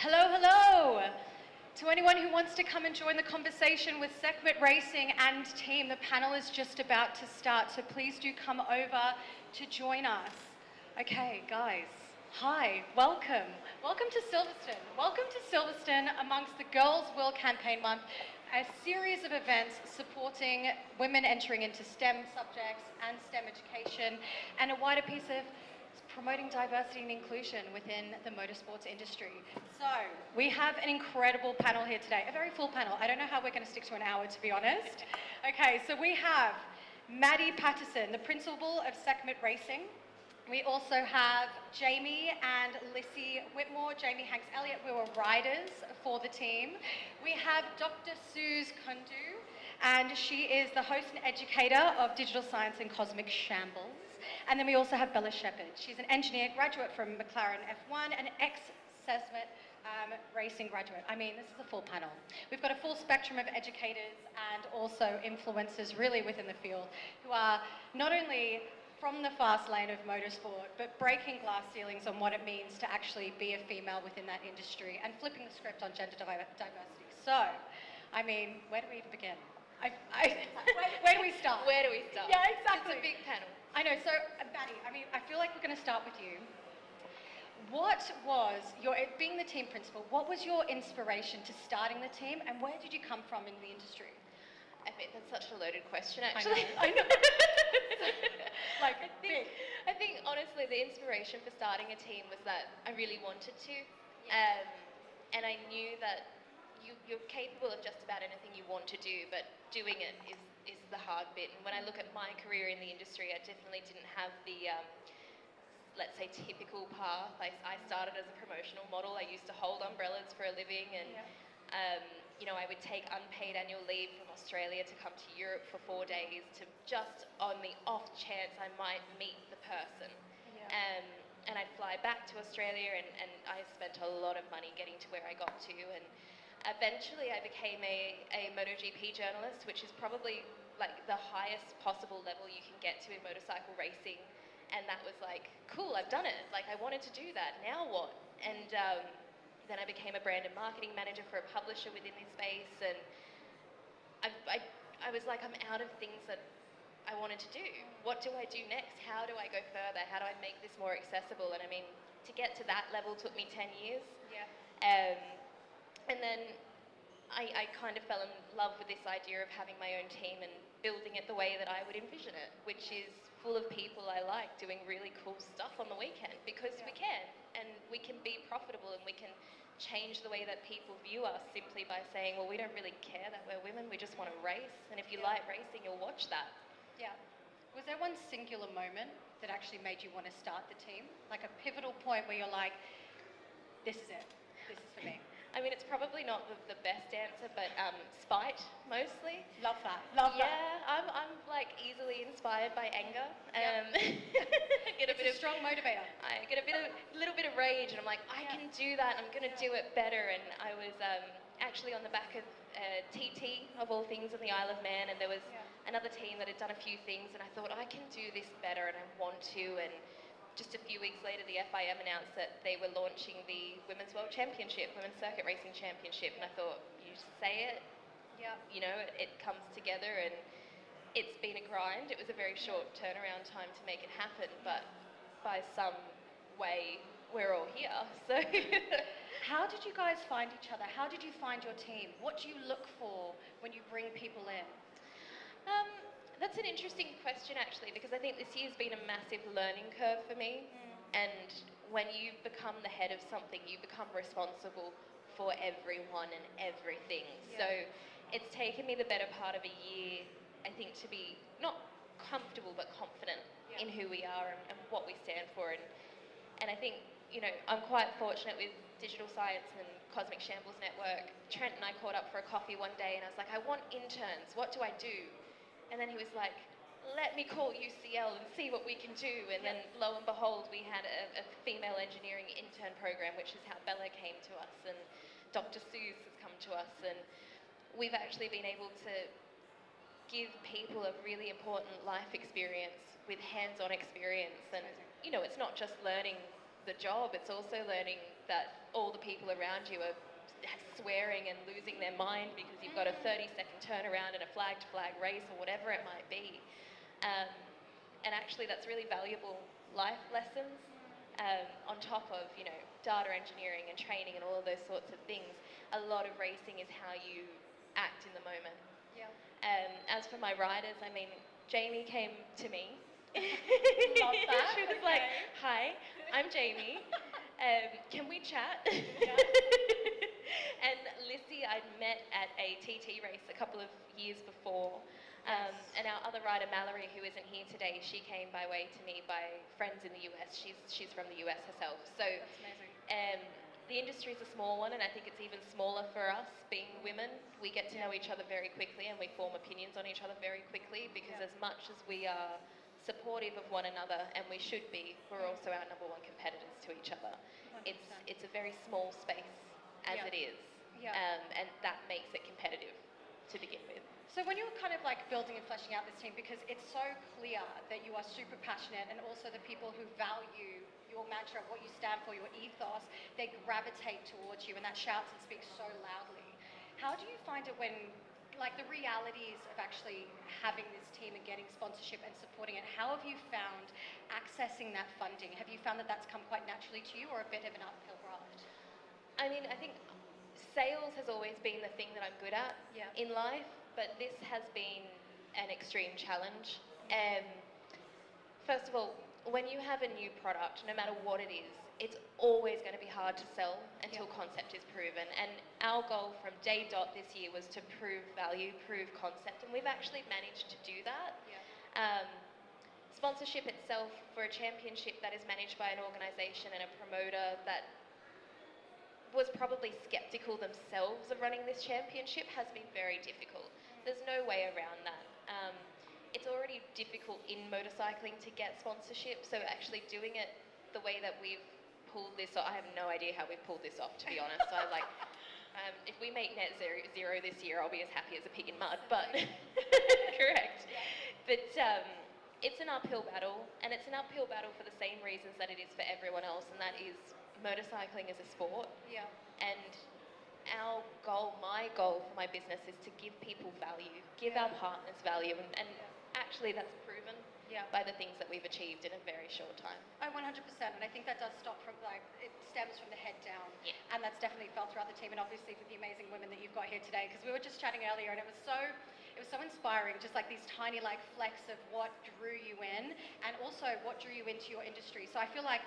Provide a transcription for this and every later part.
Hello, hello! To anyone who wants to come and join the conversation with Sekhmet Racing and team, the panel is just about to start, so please do come over to join us. Okay, guys, hi, welcome. Welcome to Silverstone. Welcome to Silverstone amongst the Girls' World Campaign Month, a series of events supporting women entering into STEM subjects and STEM education, and a wider piece of promoting diversity and inclusion within the motorsports industry. So, we have an incredible panel here today, a very full panel. I don't know how we're going to stick to an hour, to be honest. Okay, so we have Maddi Patterson, the principal of Sekhmet Racing. We also have Jamie and Lissy Whitmore, Jamie Hanks-Elliot, who are riders for the team. We have Dr. Suze Kundu, and she is the host and educator of DigitalScience and Cosmic Shambles. And then we also have Shepard. She's an engineer, graduate from McLaren-F1, and ex-Sekhmet racing graduate. I mean, this is a full panel. We've got a full spectrum of educators and also influencers really within the field who are not only from the fast lane of motorsport, but breaking glass ceilings on what it means to actually be a female within that industry and flipping the script on gender diversity. So, I mean, where do we even begin? Where do we start? Where do we start? Yeah, exactly. It's a big panel. I know, so Maddi, I mean, I feel like we're going to start with you. What was your, being the team principal, what was your inspiration to starting the team and where did you come from in the industry? I think that's such a loaded question, actually. I know. Like, I think honestly the inspiration for starting a team was that I really wanted to. And I knew that you're capable of just about anything you want to do, but doing it is the hard bit. And when I look at my career in the industry, I definitely didn't have the, let's say, typical path. I started as a promotional model. I used to hold umbrellas for a living, and you know, I would take unpaid annual leave from Australia to come to Europe for 4 days to just on the off chance I might meet the person. And I'd fly back to Australia, and I spent a lot of money getting to where I got to. And eventually I became a MotoGP journalist, which is probably like the highest possible level you can get to in motorcycle racing. And that was like, cool, I've done it. Like, I wanted to do that, now what? And then I became a brand and marketing manager for a publisher within this space, and I was like, I'm out of things that I wanted to do. What do I do next? How do I go further? How do I make this more accessible? And I mean, to get to that level took me 10 years. And then I kind of fell in love with this idea of having my own team and building it the way that I would envision it, which is full of people I like doing really cool stuff on the weekend, because we can, and we can be profitable, and we can change the way that people view us simply by saying, well, we don't really care that we're women, we just want to race, and if you like racing, you'll watch that. Yeah. Was there one singular moment that actually made you want to start the team? Like a pivotal point where you're like, this is it, this is for me? I mean, it's probably not the best answer, but spite, mostly. Love that, love that. Yeah, I'm like easily inspired by anger. It's a strong motivator. I get a little bit of rage, and I'm like, I can do that, I'm going to do it better. And I was actually on the back of TT, of all things, on the Isle of Man, and there was another team that had done a few things, and I thought, I can do this better, and I want to. And just a few weeks later, the FIM announced that they were launching the Women's World Championship, Women's Circuit Racing Championship, and I thought, you say it, you know, it comes together, and it's been a grind. It was a very short turnaround time to make it happen, but by some way, we're all here, so. How did you guys find each other? How did you find your team? What do you look for when you bring people in? That's an interesting question, actually, because I think this year's been a massive learning curve for me. And when you become the head of something, you become responsible for everyone and everything. So it's taken me the better part of a year, I think, to be not comfortable but confident in who we are and what we stand for. And I think, you know, I'm quite fortunate with DigitalScience and Cosmic Shambles Network. Trent and I caught up for a coffee one day, and I was like, I want interns. What do I do? And then he was like, let me call UCL and see what we can do. And then lo and behold, we had a female engineering intern program, which is how Bella came to us, and Dr. Suze has come to us. And we've actually been able to give people a really important life experience with hands-on experience. And, you know, it's not just learning the job, it's also learning that all the people around you are swearing and losing their mind because you've got a 30-second turnaround in a flag-to-flag race or whatever it might be. And actually that's really valuable life lessons on top of, you know, data engineering and training and all of those sorts of things. A lot of racing is how you act in the moment. Yeah. As for my riders, I mean, Jamie came to me. Love that. She was like, "Hi, I'm Jamie. Can we chat?" Yeah. And Lissy I'd met at a TT race a couple of years before. And our other rider, Mallory, who isn't here today, she came by way to me by friends in the US. She's from the US herself. So That's amazing. the industry is a small one, and I think it's even smaller for us being women. We get to know each other very quickly, and we form opinions on each other very quickly, because as much as we are supportive of one another, and we should be, we're also our number one competitors to each other. 100%. It's a very small space as it is, and that makes it competitive to begin with. So when you're kind of like building and fleshing out this team, because it's so clear that you are super passionate, and also the people who value your mantra, what you stand for, your ethos, they gravitate towards you, and that shouts and speaks so loudly. How do you find it when, like, the realities of actually having this team and getting sponsorship and supporting it, how have you found accessing that funding? Have you found that that's come quite naturally to you, or a bit of an uphill ride? I mean, I think sales has always been the thing that I'm good at in life, but this has been an extreme challenge. First of all, when you have a new product, no matter what it is, it's always going to be hard to sell until concept is proven. And our goal from day dot this year was to prove value, prove concept, and we've actually managed to do that. Sponsorship itself for a championship that is managed by an organisation and a promoter that was probably sceptical themselves of running this championship has been very difficult. There's no way around that. It's already difficult in motorcycling to get sponsorship, so actually doing it the way that we've pulled this off, I have no idea how we've pulled this off, to be honest. So like, if we make net zero this year, I'll be as happy as a pig in mud, but correct. But it's an uphill battle, and it's an uphill battle for the same reasons that it is for everyone else, and that is motorcycling as a sport. And our goal, my goal for my business, is to give people value, give our partners value, and actually that's proven by the things that we've achieved in a very short time. Oh, 100%, and I think that does stop from, like, it stems from the head down, and that's definitely felt throughout the team, and obviously with the amazing women that you've got here today, because we were just chatting earlier, and it was so inspiring, just like these tiny, like, flecks of what drew you in, and also what drew you into your industry. So I feel like,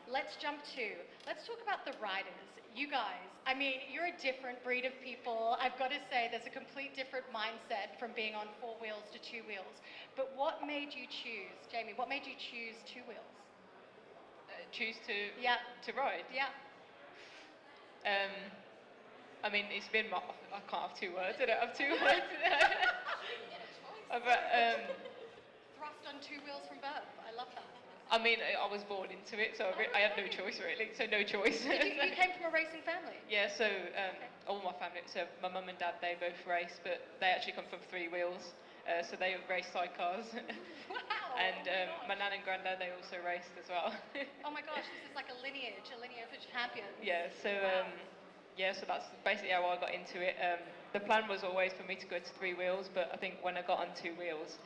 let's talk about the riders. You guys, I mean, you're a different breed of people. I've got to say, there's a complete different mindset from being on 4 wheels to 2 wheels. But what made you choose, Jamie, what made you choose 2 wheels? Choose to ride? Yeah. I mean, it's been, I can't have 2 words, I don't have 2 words. But, Thrust on 2 wheels from birth, I love that. I mean, I was born into it, so I had no choice really, so no choice. You came from a racing family? Yeah, so all my family, so my mum and dad, they both race, but they actually come from 3 wheels, so they race sidecars. Wow! And my nan and granddad, they also raced as well. Oh my gosh, this is like a lineage of champions. Yeah, so so that's basically how I got into it. The plan was always for me to go to 3 wheels, but I think when I got on 2 wheels,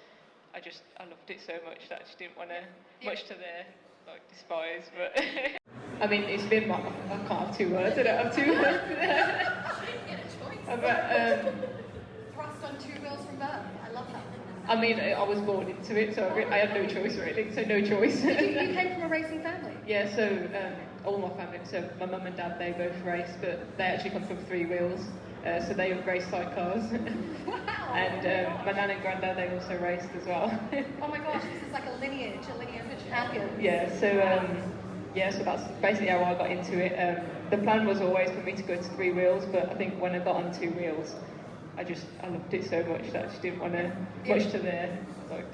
I loved it so much that I just didn't want to, much to their despise, but I mean, it's been I can't have 2 words, I don't have 2 words. But, Thrust on 2 wheels from birth, I love that. I mean, I was born into it, so I had no choice really, so no choice. You came from a racing family? Yeah, so all my family, so my mum and dad, they both race, but they actually come from 3 wheels. So they race sidecars. Wow! And my nan and granddad, they also raced as well. Oh my gosh, this is like a lineage of champions. Yeah, so that's basically how I got into it. The plan was always for me to go to 3 wheels, but I think when I got on 2 wheels, I loved it so much that I just didn't want to, much to their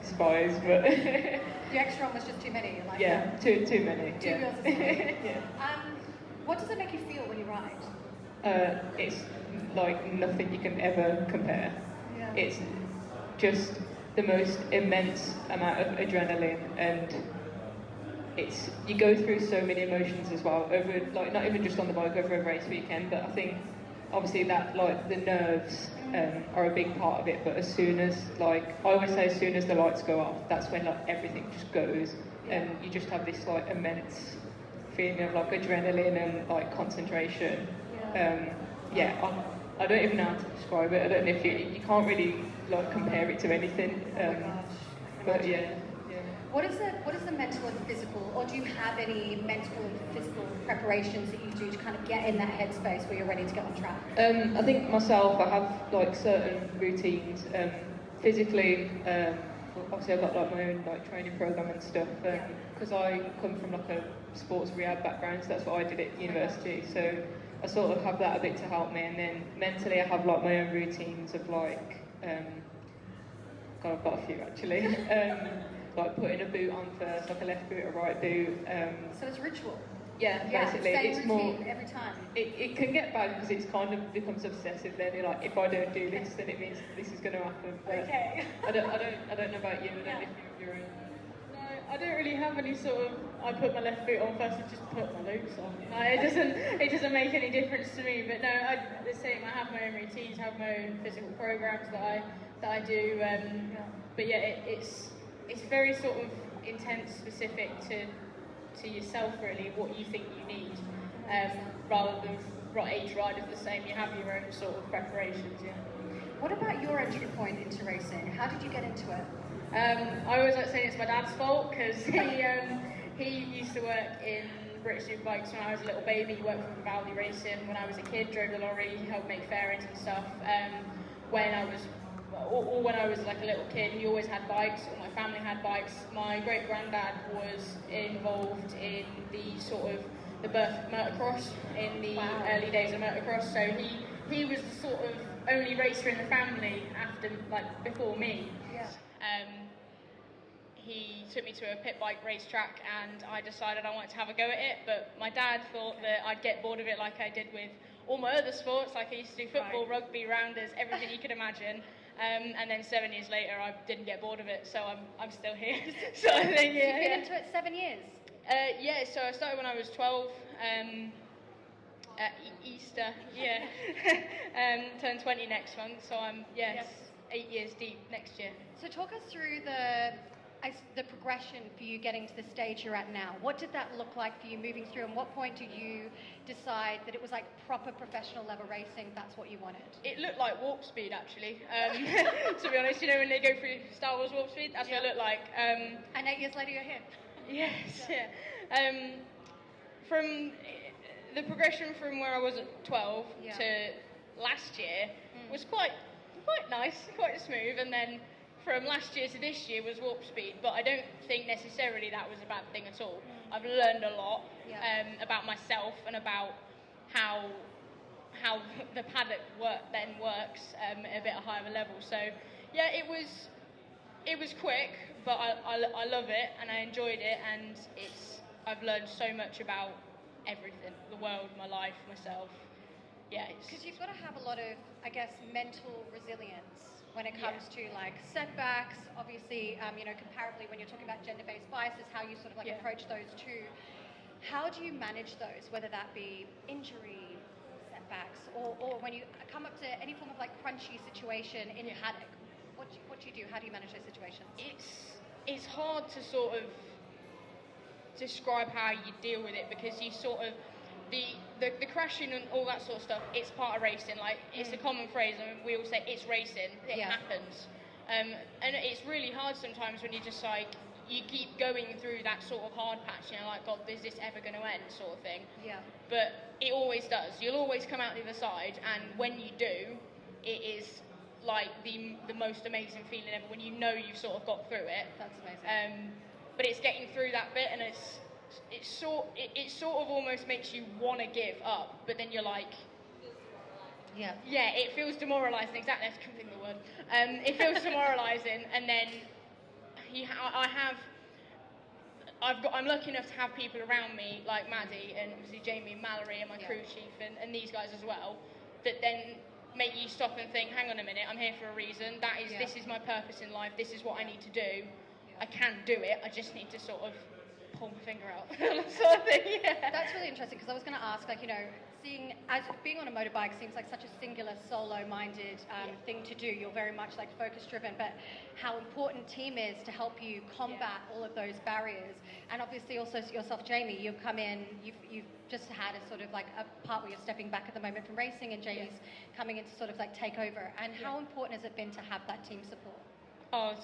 despise, but The extra one was just too many. Like too many. 2 wheels is too many. What does it make you feel when you ride? It's like nothing you can ever compare. It's just the most immense amount of adrenaline, and you go through so many emotions as well over, like, not even just on the bike over a race weekend, but I think obviously that, like, the nerves are a big part of it. But as soon as, like, I always say, as soon as the lights go off, that's when, like, everything just goes, and you just have this, like, immense feeling of, like, adrenaline and, like, concentration. I don't even know how to describe it. I don't know if you can't really, like, compare it to anything. But yeah. What is the mental and physical, or do you have any mental and physical preparations that you do to kind of get in that headspace where you're ready to get on track? I think myself, I have, like, certain routines. Physically, obviously I've got, like, my own, like, training program and stuff. Because I come from, like, a sports rehab background, so that's what I did at university. So I sort of have that a bit to help me, and then mentally I have, like, my own routines of, like, God, I've got a few actually. Like putting a boot on first, like a left boot, a right boot. So it's ritual. Yeah, basically, same it's routine more every time. It can get bad because it's kind of becomes obsessive. Then you're like, if I don't do this, then it means this is going to happen. But Okay. I don't know about you. I don't know if you're in. No, I don't really have any sort of. I put my left boot on first and just put my boots on. Like, it doesn't make any difference to me. But no, the same. I have my own routines, have my own physical programs that I do. But yeah, it's very sort of intense, specific to yourself, really, what you think you need, rather than each rider's the same. You have your own sort of preparations. Yeah. What about your entry point into racing? How did you get into it? I always like saying it's my dad's fault because he used to work in British Superbikes when I was a little baby. He worked for Valley Racing when I was a kid, drove the lorry, helped make fairings and stuff. When I was like a little kid, he always had bikes, or my family had bikes. My great-granddad was involved in the sort of the birth of motocross in the early days of motocross, so he was the sort of only racer in the family before me. Yeah. He took me to a pit bike racetrack and I decided I wanted to have a go at it, but my dad thought that I'd get bored of it like I did with all my other sports, like I used to do football, rugby, rounders, everything you could imagine. And then 7 years later, I didn't get bored of it, so I'm still here. So I think, You've been into it 7 years? Yeah, so I started when I was 12, at Easter, turned 20 next month, so I'm, 8 years deep next year. So talk us through the progression for you getting to the stage you're at now. What did that look like for you moving through, and what point did you decide that it was like proper professional level racing, that's what you wanted? It looked like warp speed, actually. To be honest, you know when they go through Star Wars warp speed, that's what it looked like. And 8 years later you're here. Yes, yeah. From the progression from where I was at 12 to last year was quite nice, quite smooth, and then from last year to this year was warp speed, but I don't think necessarily that was a bad thing at all. I've learned a lot about myself and about how the paddock works at a bit higher of a level. So yeah, it was quick, but I love it and I enjoyed it, and I've learned so much about everything, the world, my life, myself. Yeah, because you've got to have a lot of, I guess, mental resilience when it comes to like setbacks. Obviously, comparably when you're talking about gender-based biases, how you sort of like approach those two. How do you manage those, whether that be injury, setbacks, or when you come up to any form of like crunchy situation in paddock? What do you do? How do you manage those situations? It's hard to sort of describe how you deal with it, because you sort of the crashing and all that sort of stuff, it's part of racing. Like, it's a common phrase, and we all say it's racing, it happens. And it's really hard sometimes when you just like, you keep going through that sort of hard patch, like, God, is this ever going to end, sort of thing. Yeah. But it always does. You'll always come out the other side, and when you do, it is like the most amazing feeling ever, when you know you've sort of got through it. That's amazing. But it's getting through that bit, and it sort of almost makes you want to give up, but then you're like, it feels demoralising. Exactly, I couldn't think of the word. It feels demoralising, and then I'm lucky enough to have people around me like Maddi and obviously Jamie and Mallory and my crew chief and these guys as well, that then make you stop and think, hang on a minute, I'm here for a reason. This is my purpose in life. This is what I need to do. I can do it. I just need to sort of pull my finger out, sort of thing. Yeah. That's really interesting because I was going to ask, like, you know, being on a motorbike seems like such a singular, solo-minded thing to do. You're very much like focus-driven, but how important team is to help you combat all of those barriers. And obviously, also yourself, Jamie, you've come in, you've just had a sort of like a part where you're stepping back at the moment from racing, and Jamie's coming in to sort of like take over. And how important has it been to have that team support? Oh,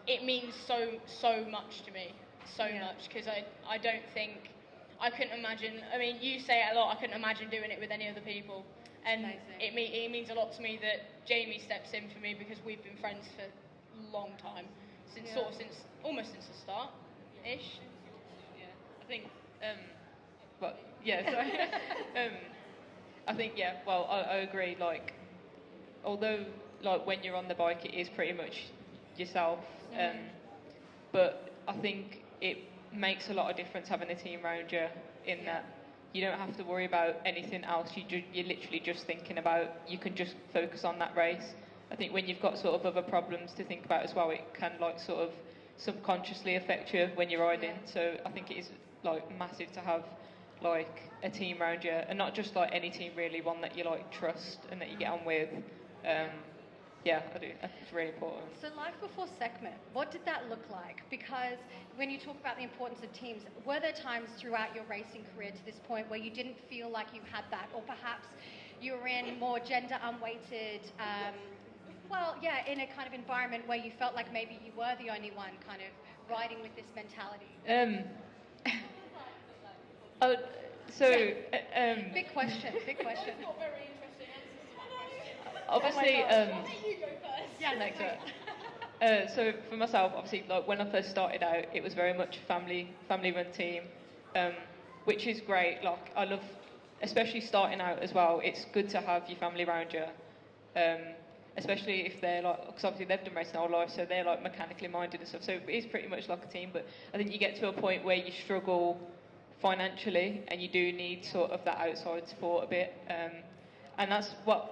it means so much to me, much, because I don't think, I couldn't imagine, I mean, you say it a lot, I couldn't imagine doing it with any other people, and it means a lot to me that Jamie steps in for me, because we've been friends for a long time, almost since the start-ish. Yeah, I think, I think, well, I agree, like, although, like, when you're on the bike, it is pretty much yourself, but I think it makes a lot of difference having a team around you in that you don't have to worry about anything else. You're literally just thinking about, you can just focus on that race. I think when you've got sort of other problems to think about as well, it can like sort of subconsciously affect you when you're riding. So I think it is like massive to have like a team around you, and not just like any team really, one that you like trust and that you get on with. Yeah, I do. It's really important. So life before Sekhmet, what did that look like? Because when you talk about the importance of teams, were there times throughout your racing career to this point where you didn't feel like you had that, or perhaps you were in more gender unweighted, in a kind of environment where you felt like maybe you were the only one kind of riding with this mentality? Big question. Obviously, you go first. Yeah, next one. so for myself, obviously, like when I first started out, it was very much family-run team, which is great. Like I love, especially starting out as well. It's good to have your family around you, especially if they're like, because obviously they've done racing their whole life, so they're like mechanically minded and stuff. So it is pretty much like a team. But I think you get to a point where you struggle financially, and you do need sort of that outside support a bit. And that's what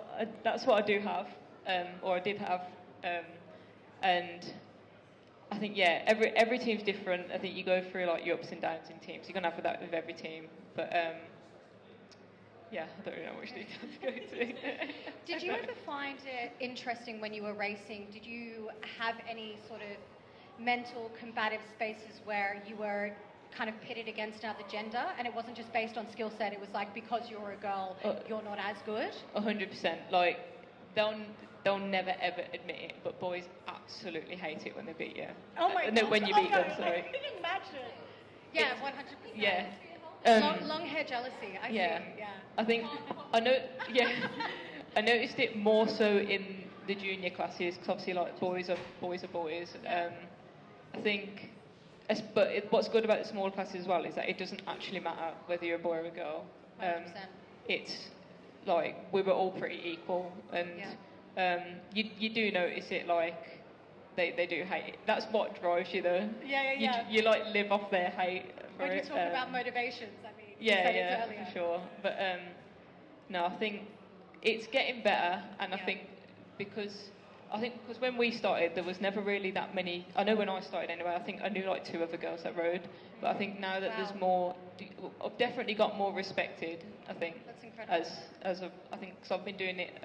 I do have, or I did have, and I think every team's different. I think you go through like your ups and downs in teams. You're gonna have that with every team, but I don't really know which details to go to. Did you ever find it interesting when you were racing? Did you have any sort of mental combative spaces where you were kind of pitted against another gender, and it wasn't just based on skill set, it was like, because you're a girl, you're not as good? 100%. Like, they'll never ever admit it, but boys absolutely hate it when they beat you. Oh my god. No, when you beat them, I sorry. can imagine. Yeah, 100%. Yeah. Long hair jealousy, I see. Yeah. I think, I noticed it more so in the junior classes, because obviously like boys are boys. I think, what's good about the smaller classes as well is that it doesn't actually matter whether you're a boy or a girl. 100%. It's like we were all pretty equal, and you do notice it, like they do hate it. That's what drives you though. Yeah. You like live off their hate. When you talk about motivations, I mean, you said it earlier. For sure. But no, I think it's getting better, and I think because when we started, there was never really that many. I know when I started anyway, I think I knew like 2 other girls that rode. But I think now that there's more, I've definitely got more respected. I think. That's incredible. I think, because I've been doing it.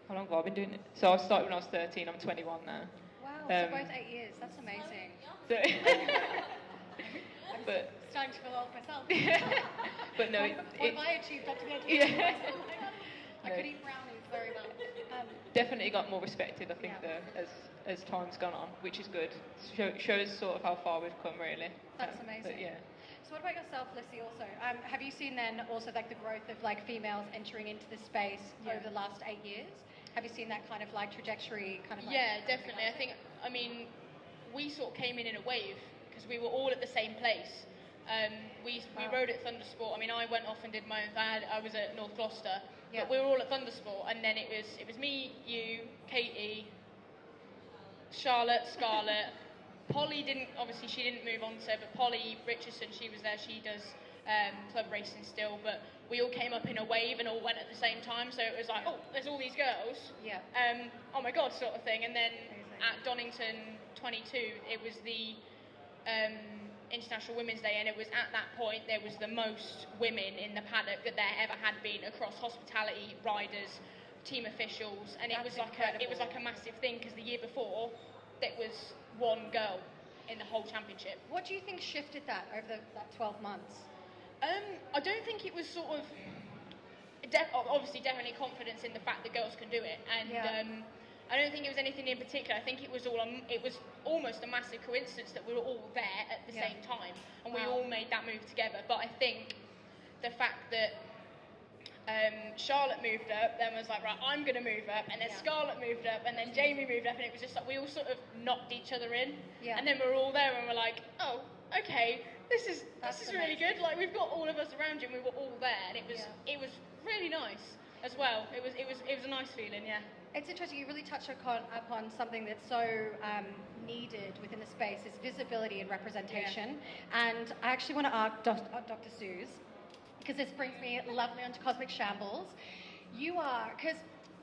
How long have I been doing it? So I started when I was 13. I'm 21 now. Wow, so both 8 years. That's amazing. So, but starting to feel old myself. But no, what have I achieved up to the age of I No. could eat brownies very well. Definitely got more respected, I think, though, as time's gone on, which is good. Shows sort of how far we've come, really. That's amazing. But yeah. So what about yourself, Lissy, also? Have you seen then also like the growth of like females entering into this space over the last 8 years? Have you seen that kind of like trajectory kind of like... Yeah, definitely. I mean, we sort of came in a wave, because we were all at the same place. We rode at Thundersport. I mean, I went off and did my own thing. I was at North Gloucester, but we were all at Thundersport, and then it was me, you, Katie, Charlotte, Scarlett. Polly she didn't move on to, but Polly Richardson, she was there. She does club racing still, but we all came up in a wave and all went at the same time. So it was like, oh, there's all these girls. Yeah. Oh my god, sort of thing. And then at Donington 22, it was the International Women's Day, and it was at that point there was the most women in the paddock that there ever had been across hospitality, riders, team officials, and it was like a massive thing because the year before there was one girl in the whole championship. What do you think shifted that over that 12 months? I don't think it was sort of obviously definitely confidence in the fact that girls can do it, and I don't think it was anything in particular. I think it was almost a massive coincidence that we were all there at the same time, and we all made that move together. But I think the fact that Charlotte moved up, then was like, right, I'm going to move up, and then Scarlett moved up, and then Jamie moved up, and it was just like we all sort of knocked each other in, and then we were all there, and we're like, oh, okay, this is really good. Like we've got all of us around you, and we were all there, and it was really nice as well. It was a nice feeling, yeah. It's interesting, you really touched upon something that's so needed within the space, is visibility and representation. And I actually want to ask Dr. Suze, because this brings me lovely onto Cosmic Shambles. Because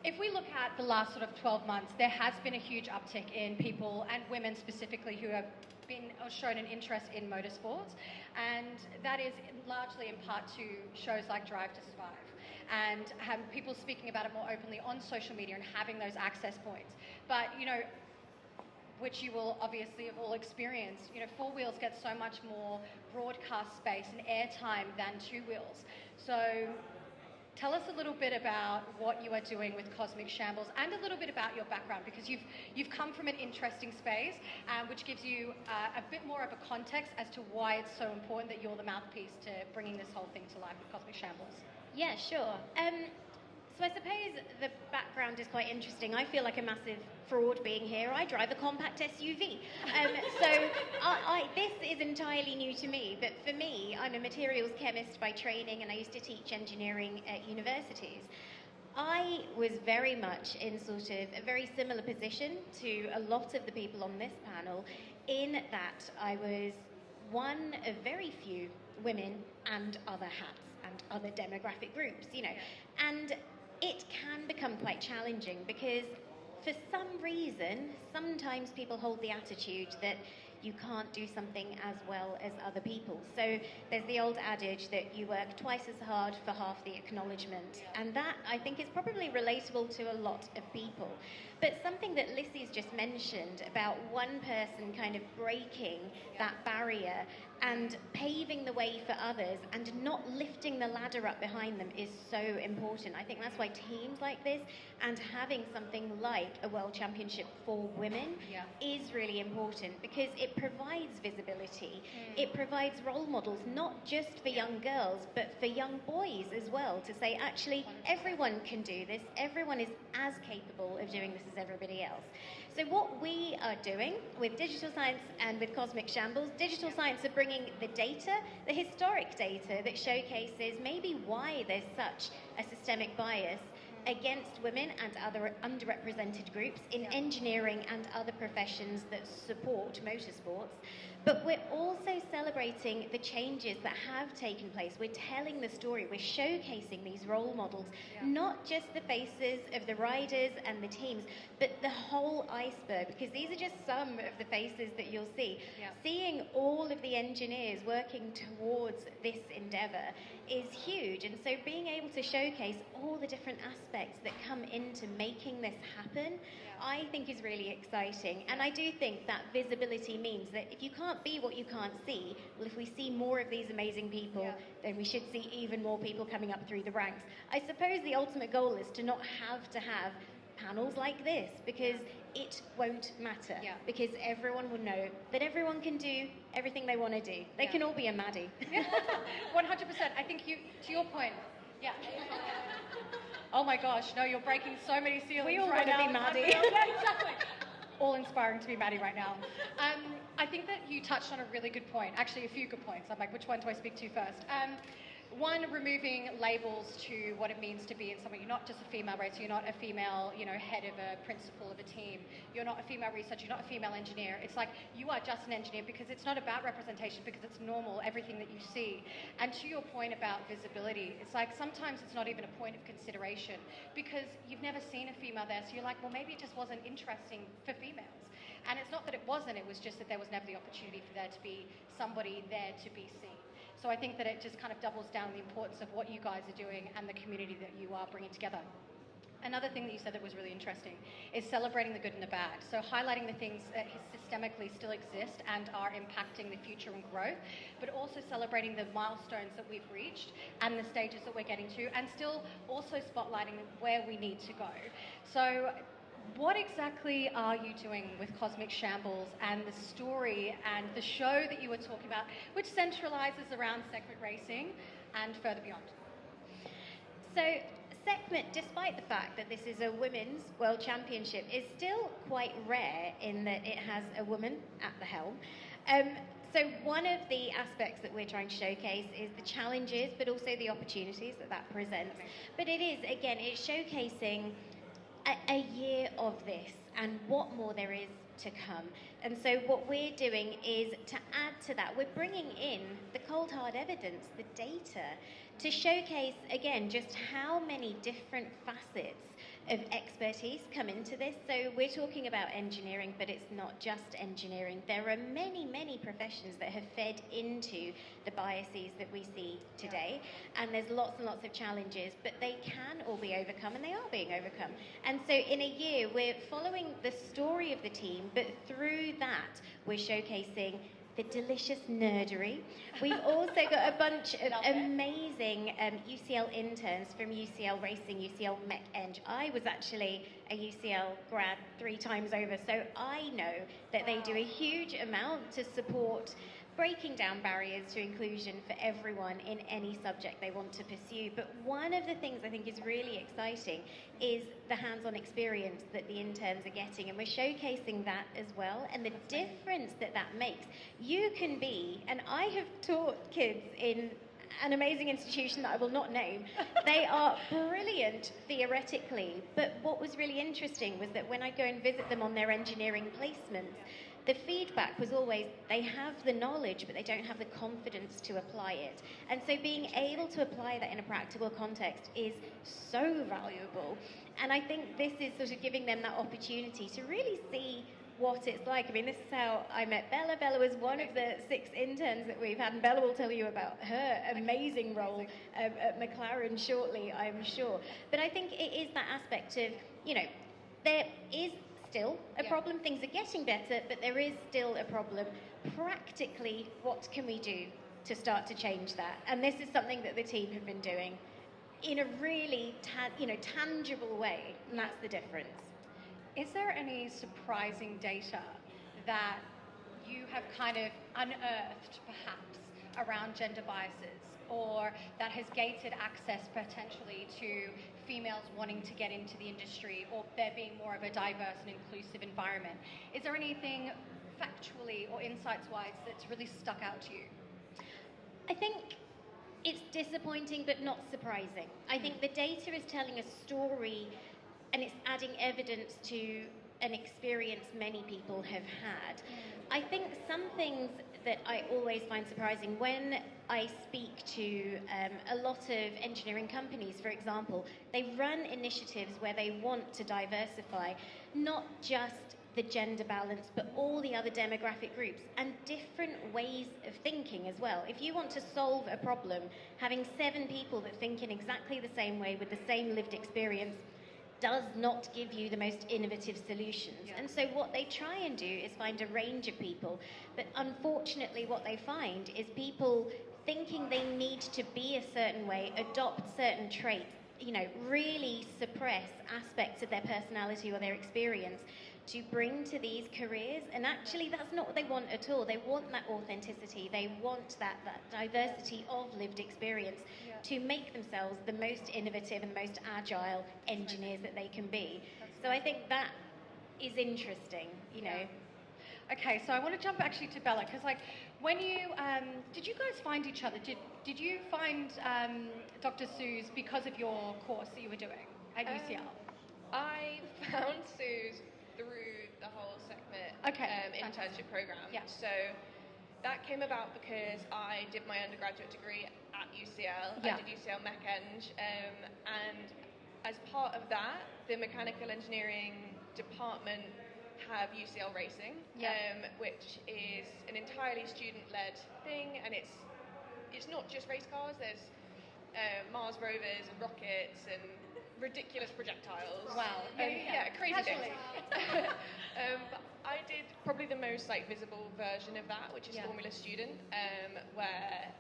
if we look at the last sort of 12 months, there has been a huge uptick in people, and women specifically, who have been shown an interest in motorsports. And that is largely in part to shows like Drive to Survive, and have people speaking about it more openly on social media and having those access points. But, which you will obviously have all experienced, four wheels get so much more broadcast space and airtime than two wheels. So tell us a little bit about what you are doing with Cosmic Shambles, and a little bit about your background, because you've come from an interesting space, which gives you a bit more of a context as to why it's so important that you're the mouthpiece to bringing this whole thing to life with Cosmic Shambles. Yeah, sure. So I suppose the background is quite interesting. I feel like a massive fraud being here. I drive a compact SUV. So this is entirely new to me, but for me, I'm a materials chemist by training, and I used to teach engineering at universities. I was very much in sort of a very similar position to a lot of the people on this panel, in that I was one of very few women and other hats and other demographic groups, and it can become quite challenging, because for some reason, sometimes people hold the attitude that you can't do something as well as other people. So there's the old adage that you work twice as hard for half the acknowledgement. And that, I think, is probably relatable to a lot of people. But something that Lissy's just mentioned about one person kind of breaking that barrier and paving the way for others and not lifting the ladder up behind them is so important. I think that's why teams like this and having something like a World Championship for women is really important, because it provides visibility. It provides role models, not just for young girls, but for young boys as well, to say, actually, everyone can do this. Everyone is as capable of doing this as everybody else. So what we are doing with DigitalScience and with Cosmic Shambles, DigitalScience are bringing the data, the historic data that showcases maybe why there's such a systemic bias against women and other underrepresented groups in engineering and other professions that support motorsports. But we're also celebrating the changes that have taken place. We're telling the story. We're showcasing these role models, not just the faces of the riders and the teams, but the whole iceberg, because these are just some of the faces that you'll see. Seeing all of the engineers working towards this endeavour is huge. And so being able to showcase all the different aspects that come into making this happen, I think is really exciting. And I do think that visibility means that if you can't be what you can't see, well, if we see more of these amazing people, then we should see even more people coming up through the ranks. I suppose the ultimate goal is to not have to have panels like this, because it won't matter, because everyone will know that everyone can do everything they want to do. They can all be a Maddi. 100%. I think to your point, oh my gosh, no, you're breaking so many ceilings. We all right want to now. be Maddi. Yeah, exactly. All inspiring to be Maddi right now. I think that you touched on a really good point. Actually, a few good points. I'm like, which one do I speak to first? One, removing labels to what it means to be in something. You're not just a female racer. You're not a female, head of a principal of a team. You're not a female researcher. You're not a female engineer. It's like you are just an engineer, because it's not about representation, because it's normal, everything that you see. And to your point about visibility, it's like sometimes it's not even a point of consideration, because you've never seen a female there. So you're like, well, maybe it just wasn't interesting for females. And it's not that it wasn't, it was just that there was never the opportunity for there to be somebody there to be seen. So I think that it just kind of doubles down the importance of what you guys are doing and the community that you are bringing together. Another thing that you said that was really interesting is celebrating the good and the bad. So highlighting the things that systemically still exist and are impacting the future and growth, but also celebrating the milestones that we've reached and the stages that we're getting to, and still also spotlighting where we need to go. So what exactly are you doing with Cosmic Shambles and the story and the show that you were talking about, which centralizes around Sekhmet racing and further beyond? So Sekhmet, despite the fact that this is a women's world championship, is still quite rare in that it has a woman at the helm. So one of the aspects that we're trying to showcase is the challenges, but also the opportunities that presents. But it is, again, it's showcasing a year of this and what more there is to come. And so what we're doing is to add to that, we're bringing in the cold hard evidence, the data, to showcase, again, just how many different facets of expertise come into this. So we're talking about engineering, but it's not just engineering. There are many, many professions that have fed into the biases that we see today, and there's lots and lots of challenges, but they can all be overcome, and they are being overcome. And so in a year, we're following the story of the team, but through that, we're showcasing the delicious nerdery. We've also got a bunch of amazing UCL interns from UCL Racing, UCL Mech Eng. I was actually a UCL grad 3 times over, so I know that they do a huge amount to support breaking down barriers to inclusion for everyone in any subject they want to pursue. But one of the things I think is really exciting is the hands-on experience that the interns are getting, and we're showcasing that as well, and the difference that that makes. You can be, and I have taught kids in an amazing institution that I will not name. They are brilliant theoretically, but what was really interesting was that when I go and visit them on their engineering placements, the feedback was always, they have the knowledge, but they don't have the confidence to apply it. And so being able to apply that in a practical context is so valuable. And I think this is sort of giving them that opportunity to really see what it's like. I mean, this is how I met Bella. Bella was one of the 6 interns that we've had, and Bella will tell you about her amazing role at McLaren shortly, I'm sure. But I think it is that aspect of, you know, there is still a problem. Things are getting better, but there is still a problem. Practically, what can we do to start to change that? And this is something that the team have been doing in a really tangible way, and that's the difference. Is there any surprising data that you have kind of unearthed, perhaps, around gender biases, or that has gated access potentially to females wanting to get into the industry, or there being more of a diverse and inclusive environment? Is there anything factually or insights-wise that's really stuck out to you? I think it's disappointing but not surprising. I think the data is telling a story, and it's adding evidence to an experience many people have had. I think some things that I always find surprising when I speak to a lot of engineering companies, for example, they run initiatives where they want to diversify not just the gender balance, but all the other demographic groups and different ways of thinking as well. If you want to solve a problem, having 7 people that think in exactly the same way with the same lived experience does not give you the most innovative solutions. And so what they try and do is find a range of people, but unfortunately what they find is people thinking they need to be a certain way, adopt certain traits, really suppress aspects of their personality or their experience to bring to these careers. And actually that's not what they want at all. They want that authenticity, they want that diversity of lived experience to make themselves the most innovative and most agile engineers that they can be. So I think that is interesting, Okay, so I want to jump actually to Bella, because when you, did you guys find each other? Did you find Dr. Suze because of your course that you were doing at UCL? I found Suze through the whole Sekhmet internship program. Yeah. So that came about because I did my undergraduate degree at UCL. Yeah. I did UCL Mech Eng, and as part of that, the mechanical engineering department have UCL Racing, which is an entirely student-led thing, and it's not just race cars. There's Mars rovers and rockets and ridiculous projectiles. Wow. Crazy things. But I did probably the most visible version of that, which is Formula Student, where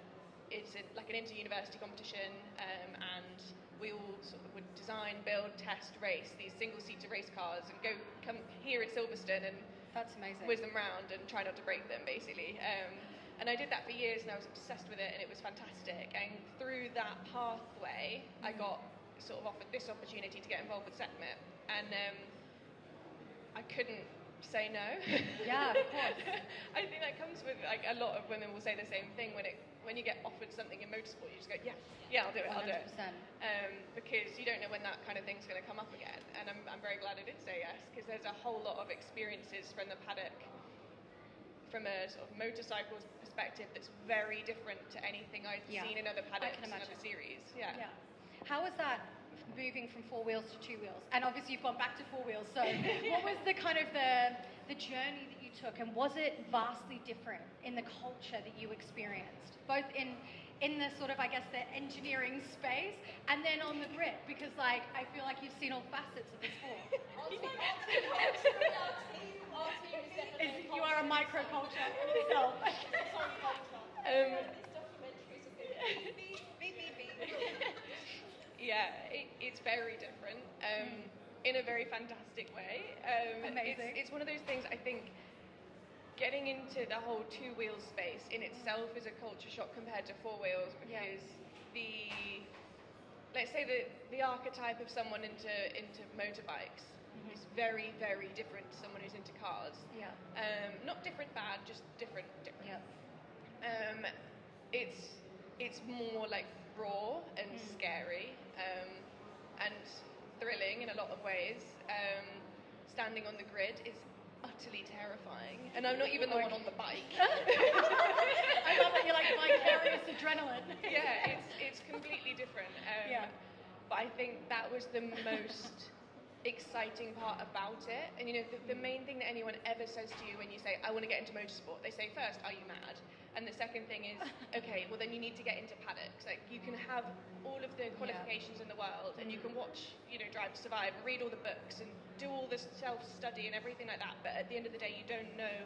it's like an inter-university competition, and we all sort of would design, build, test, race these single-seater race cars and come here at Silverstone and that's amazing. Whiz them round and try not to break them, basically. And I did that for years, and I was obsessed with it, and it was fantastic. And through that pathway, I got sort of offered this opportunity to get involved with Sekhmet, and I couldn't say no. Yeah, of course. I think that comes with a lot of women will say the same thing when you get offered something in motorsport, you just go, yeah, I'll do it, 100%. I'll do it. Because you don't know when that kind of thing's going to come up again. And I'm very glad I did say yes, because there's a whole lot of experiences from the paddock, from a sort of motorcycle perspective, that's very different to anything I'd seen in other paddocks and other series. Yeah. How was that moving from 4 wheels to 2 wheels? And obviously you've gone back to 4 wheels. So what was the kind of the journey that you took, and was it vastly different in the culture that you experienced, both in the sort of, I guess, the engineering space and then on the grid? Because I feel like you've seen all facets of the sport. You are a microculture in itself. It's very different, in a very fantastic way. Amazing. It's one of those things, I think, getting into the whole 2-wheel space in itself is a culture shock compared to 4 wheels, because let's say the archetype of someone into motorbikes is very, very different to someone who's into cars. Not different bad, just different. It's more raw and scary, and thrilling in a lot of ways. Standing on the grid is utterly terrifying, and I'm not even the one on the bike. I love that you're vicarious adrenaline. It's completely different. But I think that was the most exciting part about it. And the main thing that anyone ever says to you when you say, I want to get into motorsport, they say first, are you mad? And the second thing is, okay, well then you need to get into paddocks. You can have all of the qualifications in the world, and you can watch, Drive to Survive, and read all the books, and do all this self-study and everything like that. But at the end of the day, you don't know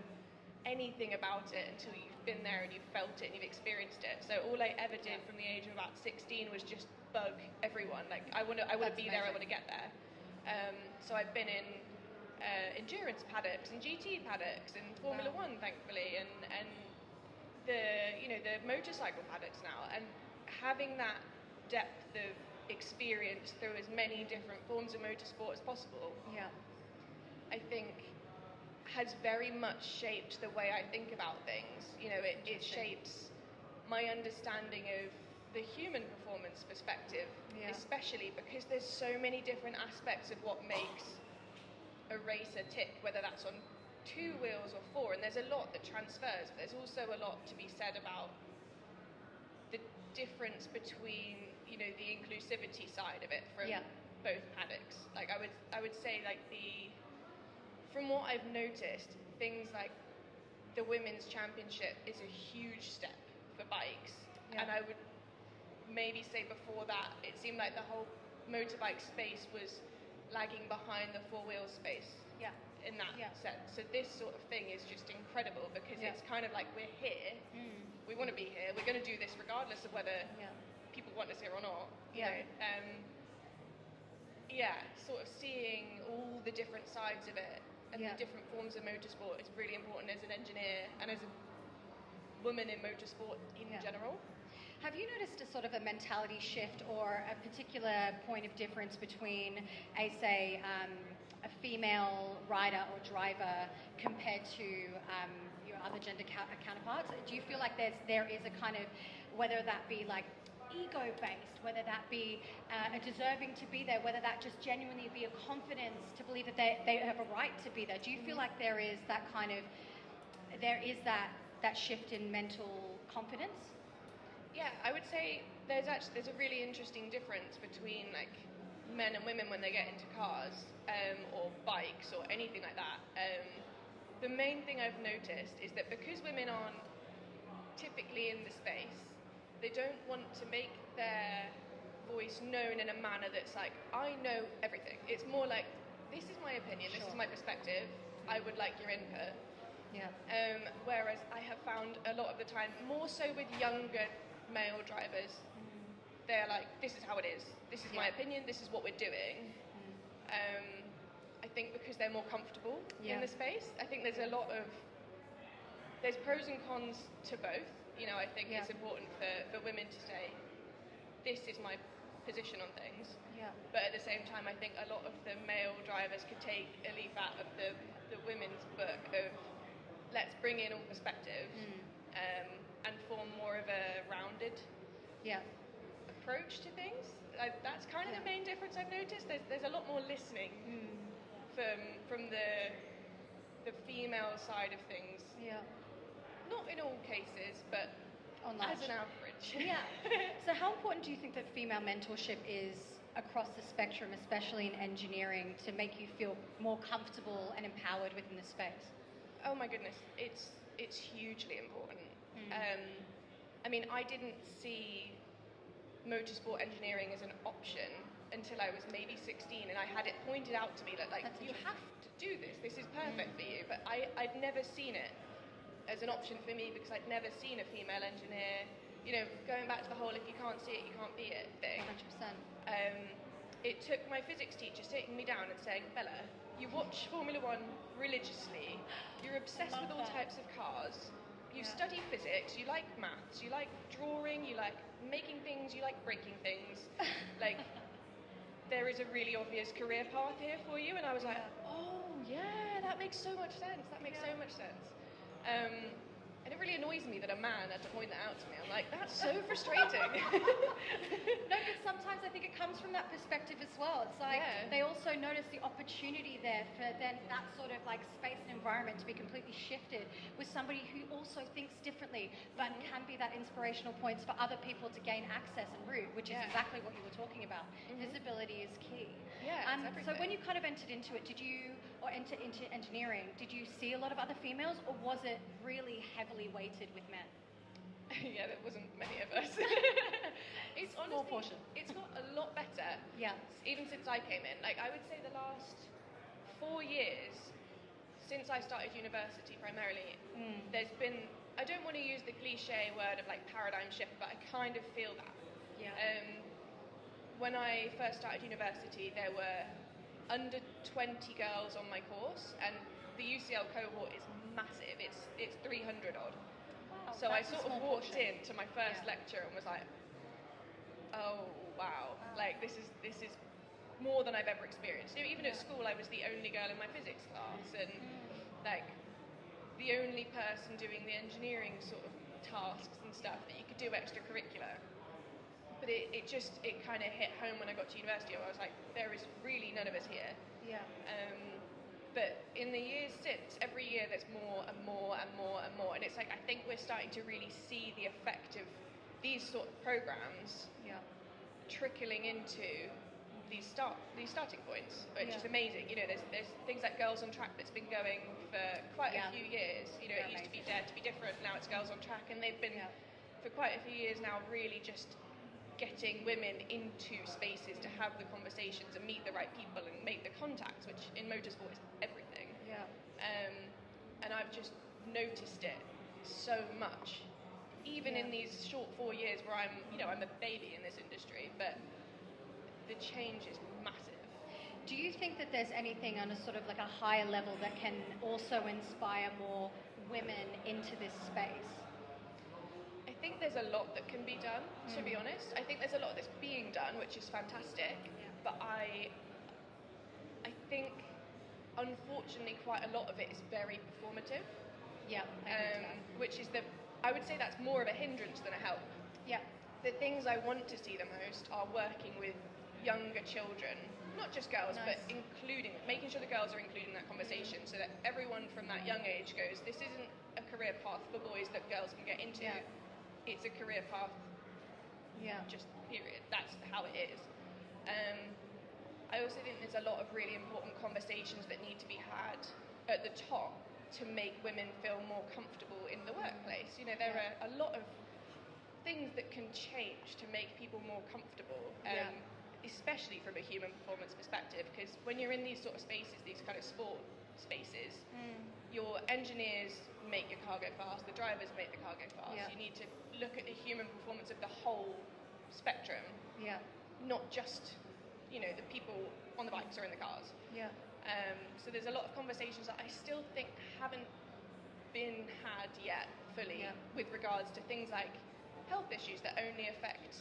anything about it until you've been there and you've felt it and you've experienced it. So all I ever did from the age of about 16 was just bug everyone. I want to be there, I want to get there. So I've been in endurance paddocks and GT paddocks and Formula One, thankfully, and the motorcycle paddocks now, and having that depth of experience through as many different forms of motorsport as possible, I think has very much shaped the way I think about things. It shapes my understanding of the human performance perspective, especially because there's so many different aspects of what makes a racer tick, whether that's on 2 wheels or 4, and there's a lot that transfers, but there's also a lot to be said about the difference between, the inclusivity side of it from both paddocks. I would say from what I've noticed, things like the women's championship is a huge step for bikes, and I would maybe say before that, it seemed like the whole motorbike space was lagging behind the 4-wheel space in that sense. So this sort of thing is just incredible, because it's kind of we're here, we want to be here, we're going to do this regardless of whether people want us here or not. Sort of seeing all the different sides of it and the different forms of motorsport is really important as an engineer and as a woman in motorsport in general. Have you noticed a sort of a mentality shift or a particular point of difference between, say, a female rider or driver compared to your other gender counterparts? Do you feel like there is a kind of, whether that be ego-based, whether that be a deserving to be there, whether that just genuinely be a confidence to believe that they have a right to be there? Do you feel like there is that shift in mental confidence? Yeah, I would say there's a really interesting difference between men and women when they get into cars or bikes or anything like that. The main thing I've noticed is that because women aren't typically in the space, they don't want to make their voice known in a manner that's like, I know everything. It's more like, this is my opinion, this is my perspective, I would like your input. Yeah. Whereas I have found a lot of the time, more so with younger male drivers, they're like, this is how it is, this is my opinion, this is what we're doing. I think because they're more comfortable in the space. I think there's pros and cons to both. You know, I think it's important for women to say, this is my position on things. Yeah. But at the same time, I think a lot of the male drivers could take a leaf out of the women's book of, let's bring in all perspectives and form more of a rounded approach to things. That's kind of the main difference I've noticed. There's a lot more listening from the female side of things. Yeah. Not in all cases, but as an average. Yeah. So how important do you think that female mentorship is across the spectrum, especially in engineering, to make you feel more comfortable and empowered within the space? Oh my goodness, it's hugely important. I mean, I didn't see motorsport engineering as an option until I was maybe 16, and I had it pointed out to me that, like, you have to do this. This is perfect for you. But I'd never seen it as an option for me because I'd never seen a female engineer. You know, going back to the whole "if you can't see it, you can't be it" thing. 100%. It took my physics teacher sitting me down and saying, "Bella, you watch Formula One religiously. You're obsessed with all types of cars. You study physics. You like maths. You like drawing. You like making things. You like breaking things. Like, there is a really obvious career path here for you." And I was like, "Oh yeah, that makes so much sense. That makes so much sense." And it really annoys me that a man had to point that out to me. I'm like, that's so frustrating. No, but sometimes I think it comes from that perspective as well. It's like they also notice the opportunity there for then that sort of like space and environment to be completely shifted with somebody who also thinks differently, but can be that inspirational points for other people to gain access and route, which is exactly what you were talking about. Visibility is key. Yeah, it's everything. So when you kind of entered into it, enter into engineering, did you see a lot of other females, or was it really heavily weighted with men? Yeah, there wasn't many of us. It's honestly, small portion. It's got a lot better. Yeah. Even since I came in. Like, I would say the last 4 years, since I started university primarily, there's been, I don't want to use the cliche word of like paradigm shift, but I kind of feel that. Yeah. When I first started university, there were under 20 girls on my course, and the UCL cohort is massive. It's 300 odd. Wow, So I that's a sort of small walked portion. into my first lecture and was like, oh wow, like this is more than I've ever experienced. You know, even at school, I was the only girl in my physics class, and like the only person doing the engineering sort of tasks and stuff that you could do extracurricular. But it kind of hit home when I got to university. I was like, there is really none of us here. Yeah. But in the years since, every year there's more and more and more and more. And it's like, I think we're starting to really see the effect of these sort of programs trickling into these starting points, which is amazing. You know, there's things like Girls on Track that's been going for quite a few years. You know, it used to be Dare to be Different, now it's Girls on Track, and they've been for quite a few years now really just getting women into spaces to have the conversations and meet the right people and make the contacts, which in motorsport is everything. Yeah. And I've just noticed it so much, even in these short 4 years where I'm a baby in this industry, but the change is massive. Do you think that there's anything on a sort of like a higher level that can also inspire more women into this space? I think there's a lot that can be done, to be honest. I think there's a lot that's being done, which is fantastic. But I think, unfortunately, quite a lot of it is very performative. Yeah. Which is I would say that's more of a hindrance than a help. Yeah. The things I want to see the most are working with younger children, not just girls, but making sure the girls are included in that conversation, so that everyone from that young age goes, this isn't a career path for boys that girls can get into. It's a career path. Just period. That's how it is. also think there's a lot of really important conversations that need to be had at the top to make women feel more comfortable in the workplace. You know, there are a lot of things that can change to make people more comfortable, especially from a human performance perspective, because when you're in these sort of spaces, these kind of sport spaces, your engineers make your car go fast, the drivers make the car go fast. You need to look at the human performance of the whole spectrum, not just, you know, the people on the bikes or in the cars. So there's a lot of conversations that I still think haven't been had yet fully with regards to things like health issues that only affect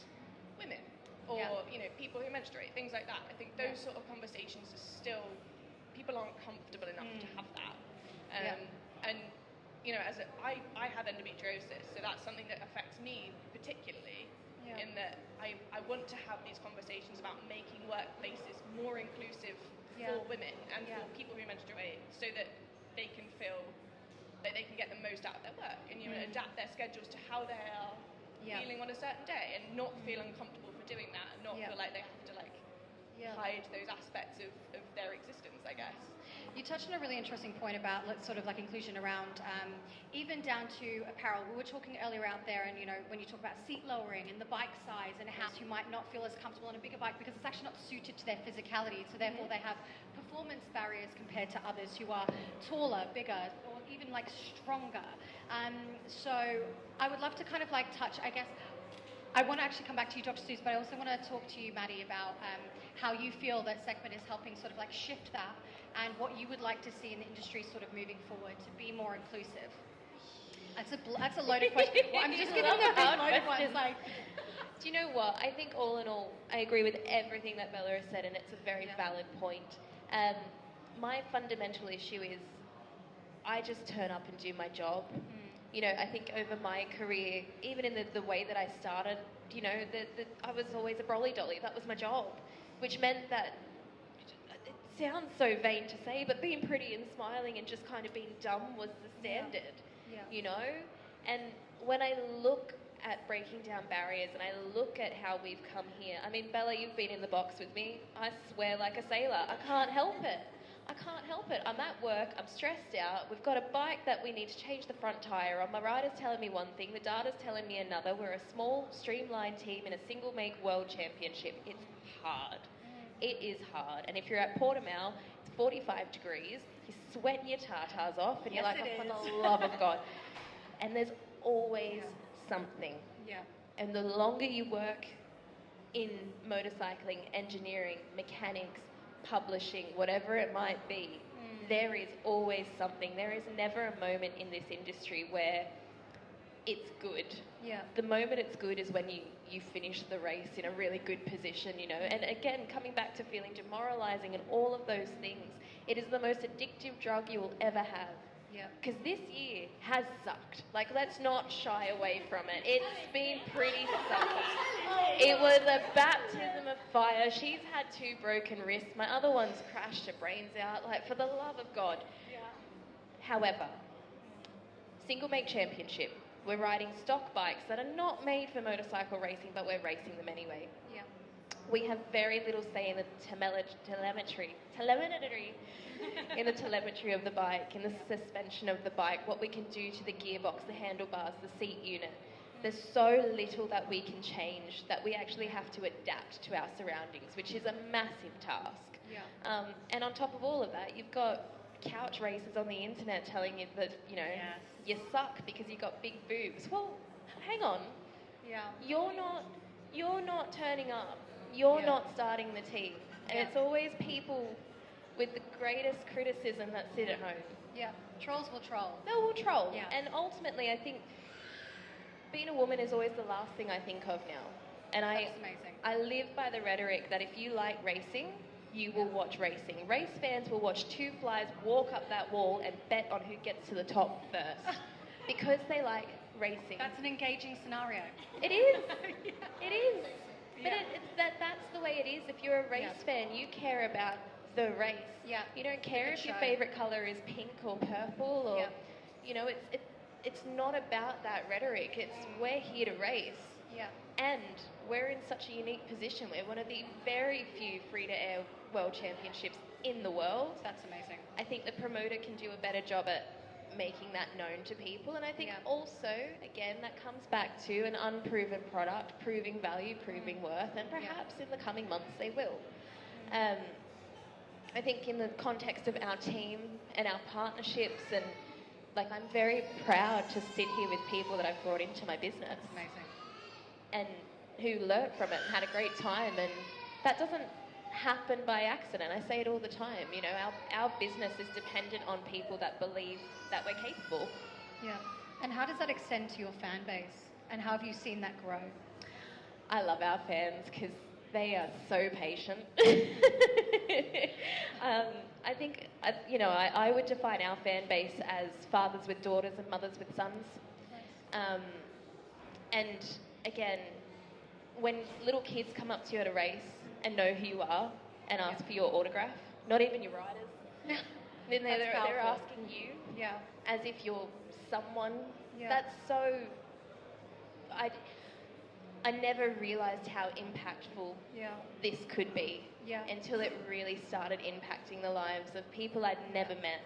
women, or you know, people who menstruate, things like that. I think those sort of conversations are still, people aren't comfortable enough to have that. And you know, I have endometriosis, so that's something that affects me particularly, in that I want to have these conversations about making workplaces more inclusive for women and for people who menstruate, so that they can feel that they can get the most out of their work, and you know, adapt their schedules to how they are feeling on a certain day, and not feel uncomfortable for doing that, and not feel like they have to like hide those aspects of their existence, I guess. You touched on a really interesting point about sort of like inclusion around even down to apparel. We were talking earlier out there, and you know, when you talk about seat lowering and the bike size and how you might not feel as comfortable on a bigger bike because it's actually not suited to their physicality, so therefore they have performance barriers compared to others who are taller, bigger, or even like stronger. So I would love to kind of like touch, I guess, I want to actually come back to you, Dr. Suze, but I also want to talk to you, Maddi, about how you feel that Sekhmet is helping sort of like shift that, and what you would like to see in the industry sort of moving forward to be more inclusive. That's a loaded question. Well, I'm just getting the big loaded ones. Like, do you know what? I think all in all, I agree with everything that Bella has said, and it's a very valid point. My fundamental issue is I just turn up and do my job. You know, I think over my career, even in the way that I started, you know, I was always a brolly dolly. That was my job, which meant that, it sounds so vain to say, but being pretty and smiling and just kind of being dumb was the standard, you know? And when I look at breaking down barriers and I look at how we've come here, I mean, Bella, you've been in the box with me. I swear like a sailor. I can't help it. I can't help it. I'm at work, I'm stressed out, we've got a bike that we need to change the front tyre on, my rider's telling me one thing, the data's telling me another, we're a small, streamlined team in a single make world championship. It's hard. It is hard. And if you're at Portimao, it's 45 degrees, you're sweating your tartars off, and you're like, oh, for the love of God. And there's always something. And the longer you work in motorcycling, engineering, mechanics, publishing, whatever it might be, there is always something. There is never a moment in this industry where it's good. The moment it's good is when you finish the race in a really good position, you know. And again, coming back to feeling demoralizing and all of those things, it is the most addictive drug you will ever have. Because this year has sucked. Like, let's not shy away from it. It's been pretty sucky. It was a baptism of fire. She's had 2 broken wrists. My other one's crashed her brains out. Like, for the love of God. However, single make championship. We're riding stock bikes that are not made for motorcycle racing, but we're racing them anyway. We have very little say in the telemetry in the telemetry of the bike, in the suspension of the bike, what we can do to the gearbox, the handlebars, the seat unit. There's so little that we can change that we actually have to adapt to our surroundings, which is a massive task. And on top of all of that, you've got couch racers on the internet telling you that, you know, you suck because you've got big boobs. Well, hang on. You're not turning up. You're not starting the team. And it's always people with the greatest criticism that sit at home. Trolls will troll. They will troll. And ultimately, I think being a woman is always the last thing I think of now. And That's amazing. I live by the rhetoric that if you like racing, you will watch racing. Race fans will watch 2 flies walk up that wall and bet on who gets to the top first. Because they like racing. That's an engaging scenario. It is. It is. But that's the way it is. If you're a race fan, you care about the race. You don't care if your favourite colour is pink or purple or, you know, it's not about that rhetoric. It's we're here to race. And we're in such a unique position. We're one of the very few free-to-air world championships in the world. That's amazing. I think the promoter can do a better job at making that known to people. And I think also, again, that comes back to an unproven product, proving value, proving worth, and perhaps in the coming months they will. I think in the context of our team and our partnerships, and like, I'm very proud to sit here with people that I've brought into my business. Amazing. And who learnt from it and had a great time, and that doesn't happen by accident. I say it all the time, you know, our business is dependent on people that believe that we're capable. Yeah. And how does that extend to your fan base? And how have you seen that grow? I love our fans because they are so patient. I think, you know, I would define our fan base as fathers with daughters and mothers with sons. And again, when little kids come up to you at a race and know who you are and ask for your autograph, not even your riders, then they're asking you as if you're someone. That's so... I never realised how impactful this could be until it really started impacting the lives of people I'd never met.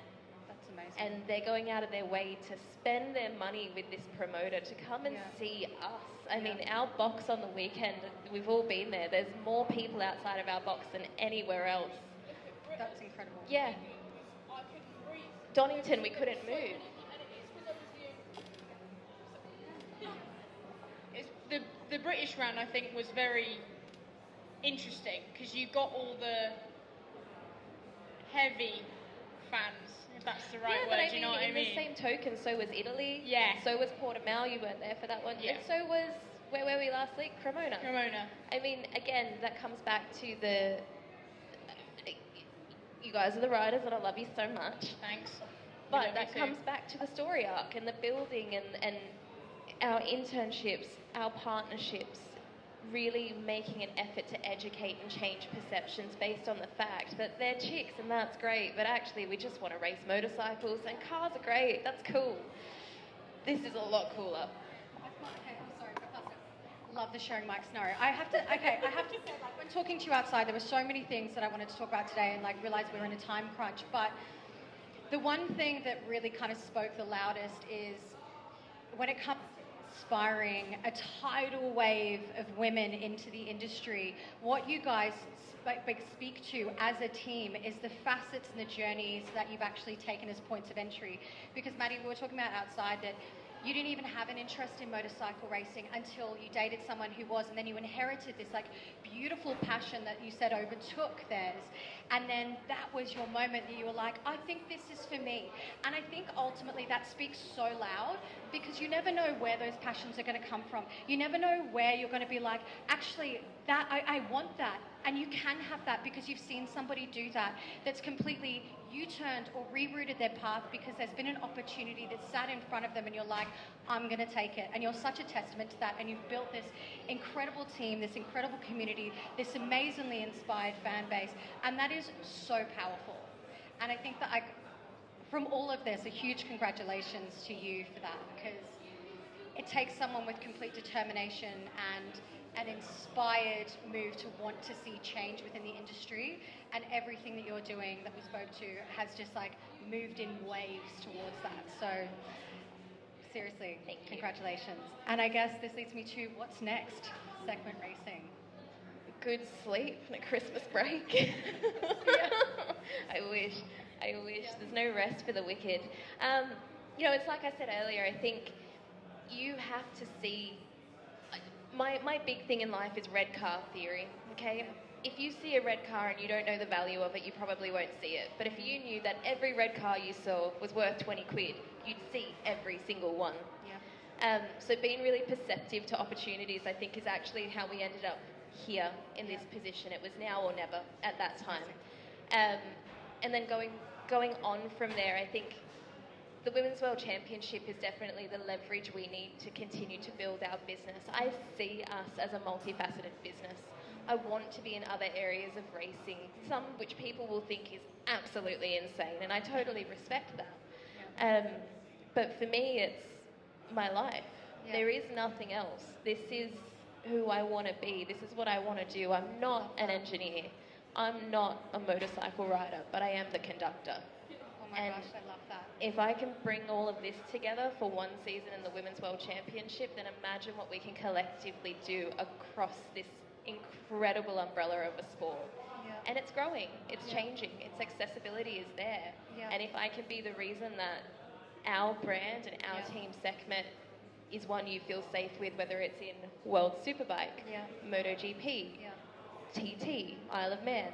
That's amazing. And they're going out of their way to spend their money with this promoter to come and see us. I mean, our box on the weekend, we've all been there. There's more people outside of our box than anywhere else. That's incredible. Yeah. Donington, we couldn't move. The British round, I think, was very interesting because you got all the heavy fans, if that's the right word. But I you know what I mean? In the same token, so was Italy. Yeah. So was Portimao. You weren't there for that one. Yeah. And so was, where were we last week? Cremona. I mean, again, that comes back to the... You guys are the riders, and I love you so much. Thanks. But that comes back to the story arc and the building and our internships, our partnerships, really making an effort to educate and change perceptions based on the fact that they're chicks and that's great, but actually we just want to race motorcycles and cars are great, that's cool. This is a lot cooler. Okay, I'm sorry, Professor. Love the sharing mic scenario. I have to say, like, when talking to you outside, there were so many things that I wanted to talk about today and, like, realized we were in a time crunch, but the one thing that really kind of spoke the loudest is when it comes to inspiring a tidal wave of women into the industry, what you guys speak to as a team is the facets and the journeys that you've actually taken as points of entry. Because Maddi, we were talking about outside that you didn't even have an interest in motorcycle racing until you dated someone who was, and then you inherited this like beautiful passion that you said overtook theirs. And then that was your moment that you were like, I think this is for me. And I think ultimately that speaks so loud because you never know where those passions are going to come from. You never know where you're going to be like, actually, that I want that. And you can have that because you've seen somebody do that that's completely U-turned or rerouted their path because there's been an opportunity that sat in front of them and you're like, I'm going to take it. And you're such a testament to that. And you've built this incredible team, this incredible community, this amazingly inspired fan base. And that is so powerful. And I think that from all of this, a huge congratulations to you for that because it takes someone with complete determination and an inspired move to want to see change within the industry, and everything that you're doing that we spoke to has just like moved in waves towards that. So seriously, congratulations. And I guess this leads me to what's next, Sekhmet Racing. Good sleep and a Christmas break. I wish. There's no rest for the wicked. You know, it's like I said earlier, I think you have to see... My big thing in life is red car theory, okay? If you see a red car and you don't know the value of it, you probably won't see it. But if you knew that every red car you saw was worth 20 quid, you'd see every single one. Yeah. So being really perceptive to opportunities, I think, is actually how we ended up here in this position. It was now or never at that time. And then going on from there, I think the Women's World Championship is definitely the leverage we need to continue to build our business. I see us as a multifaceted business. I want to be in other areas of racing, some which people will think is absolutely insane, and I totally respect that. Yeah. But for me, it's my life. Yeah. There is nothing else. This is who I want to be. This is what I want to do. I'm not an engineer. I'm not a motorcycle rider, but I am the conductor. Oh my And gosh, I love that. if I can bring all of this together for one season in the Women's World Championship, then imagine what we can collectively do across this incredible umbrella of a sport. Yeah. And it's growing, it's changing, its accessibility is there. Yeah. And if I can be the reason that our brand and our team Sekhmet is one you feel safe with, whether it's in World Superbike, MotoGP, TT, Isle of Man,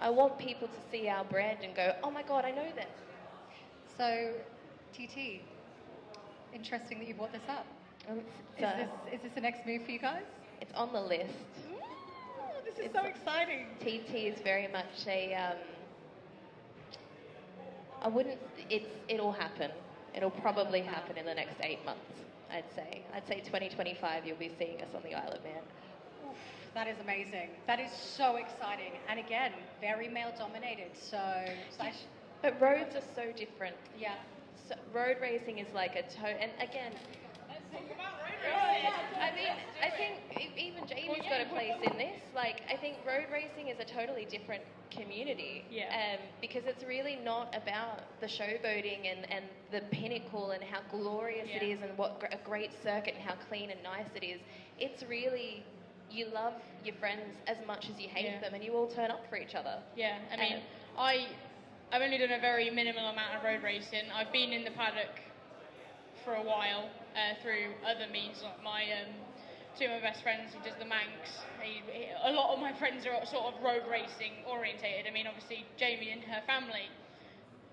I want people to see our brand and go, oh my God, I know them. So, TT, interesting that you brought this up. Is this the next move for you guys? It's on the list. Ooh, this is so exciting. TT is very much a, it'll happen. It'll probably happen in the next 8 months, I'd say. I'd say 2025 you'll be seeing us on the Isle of Man. Oof, that is amazing. That is so exciting. And again, very male dominated, so... But roads are so different. Yeah. So road racing is like and again... I think even Jamie's got a place in this. Like, I think road racing is a totally different community. Because it's really not about the showboating and the pinnacle and how glorious it is and what a great circuit and how clean and nice it is. It's really, you love your friends as much as you hate them and you all turn up for each other. Yeah, I mean, I've only done a very minimal amount of road racing. I've been in the paddock for a while through other means, like my two of my best friends who does the Manx. A lot of my friends are sort of road racing orientated. I mean, obviously Jamie and her family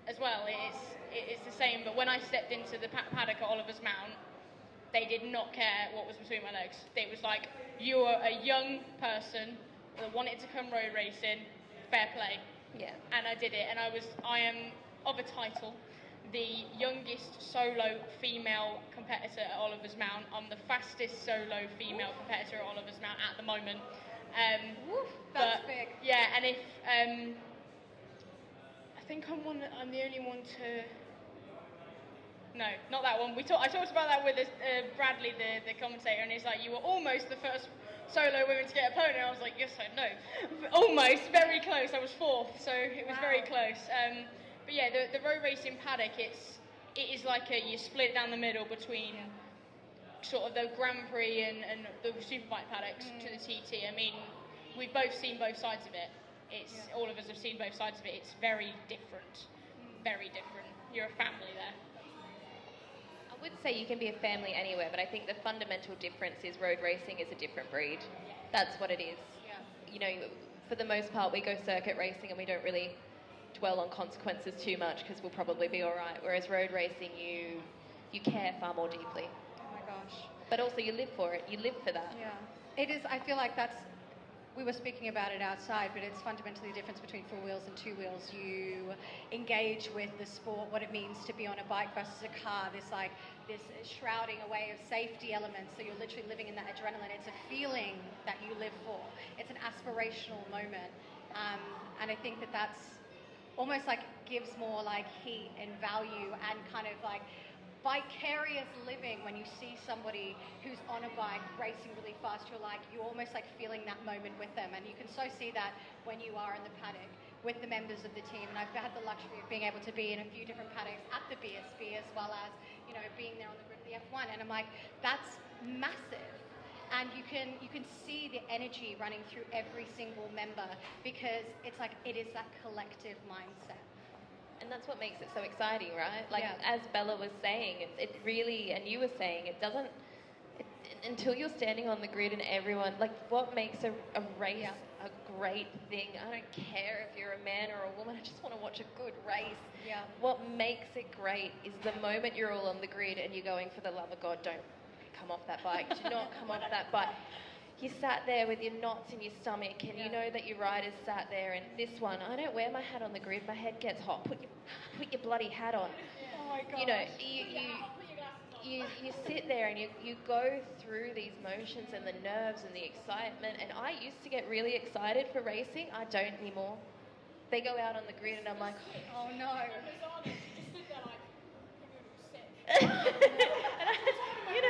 as well. It's the same. But when I stepped into the paddock at Oliver's Mount, they did not care what was between my legs. It was like, you are a young person that wanted to come road racing, fair play. Yeah. And I did it, and I am of a title, the youngest solo female competitor at Oliver's Mount. I'm the fastest solo female competitor at Oliver's Mount at the moment. That's big. Yeah, and if I think I'm the only one to. No, not that one. I talked about that with Bradley, the commentator, and he's like, you were almost the first solo women to get a podium. And I was like, yes, I know. Almost, very close. I was fourth, so it was very close. But yeah, the road racing paddock, it is like you split down the middle between sort of the Grand Prix and the Superbike paddocks to the TT. I mean, we've both seen both sides of it. All of us have seen both sides of it. It's very different. Very different. You're a family there. I would say you can be a family anywhere, but I think the fundamental difference is road racing is a different breed. That's what it is. Yeah. You know, for the most part, we go circuit racing and we don't really dwell on consequences too much because we'll probably be all right. Whereas road racing, you care far more deeply. Oh my gosh. But also you live for it. You live for that. Yeah. It is, I feel like we were speaking about it outside, but it's fundamentally the difference between 4 wheels and 2 wheels. You engage with the sport, what it means to be on a bike versus a car, this shrouding away of safety elements, so you're literally living in that adrenaline. It's a feeling that you live for. It's an aspirational moment. And I think that's almost like gives more like heat and value and kind of like vicarious living when you see somebody who's on a bike racing really fast. You're almost like feeling that moment with them, and you can so see that when you are in the paddock with the members of the team. And I've had the luxury of being able to be in a few different paddocks at the BSB as well as, you know, being there on the grid of the F1, and I'm like, that's massive. And you can see the energy running through every single member because it's like it is that collective mindset. And that's what makes it so exciting, right? Like, as Bella was saying, it really, and you were saying, until you're standing on the grid and everyone, like, what makes a race a great thing? I don't care if you're a man or a woman, I just want to watch a good race. Yeah. What makes it great is the moment you're all on the grid and you're going, for the love of God, don't come off that bike. Do not come off that bike. You sat there with your knots in your stomach and you know that your rider's sat there, and this one, I don't wear my hat on the grid, my head gets hot. Put your bloody hat on. Oh my God. You know, you sit there and you go through these motions and the nerves and the excitement, and I used to get really excited for racing. I don't anymore. They go out on the grid and I'm like, oh no. and I, you know,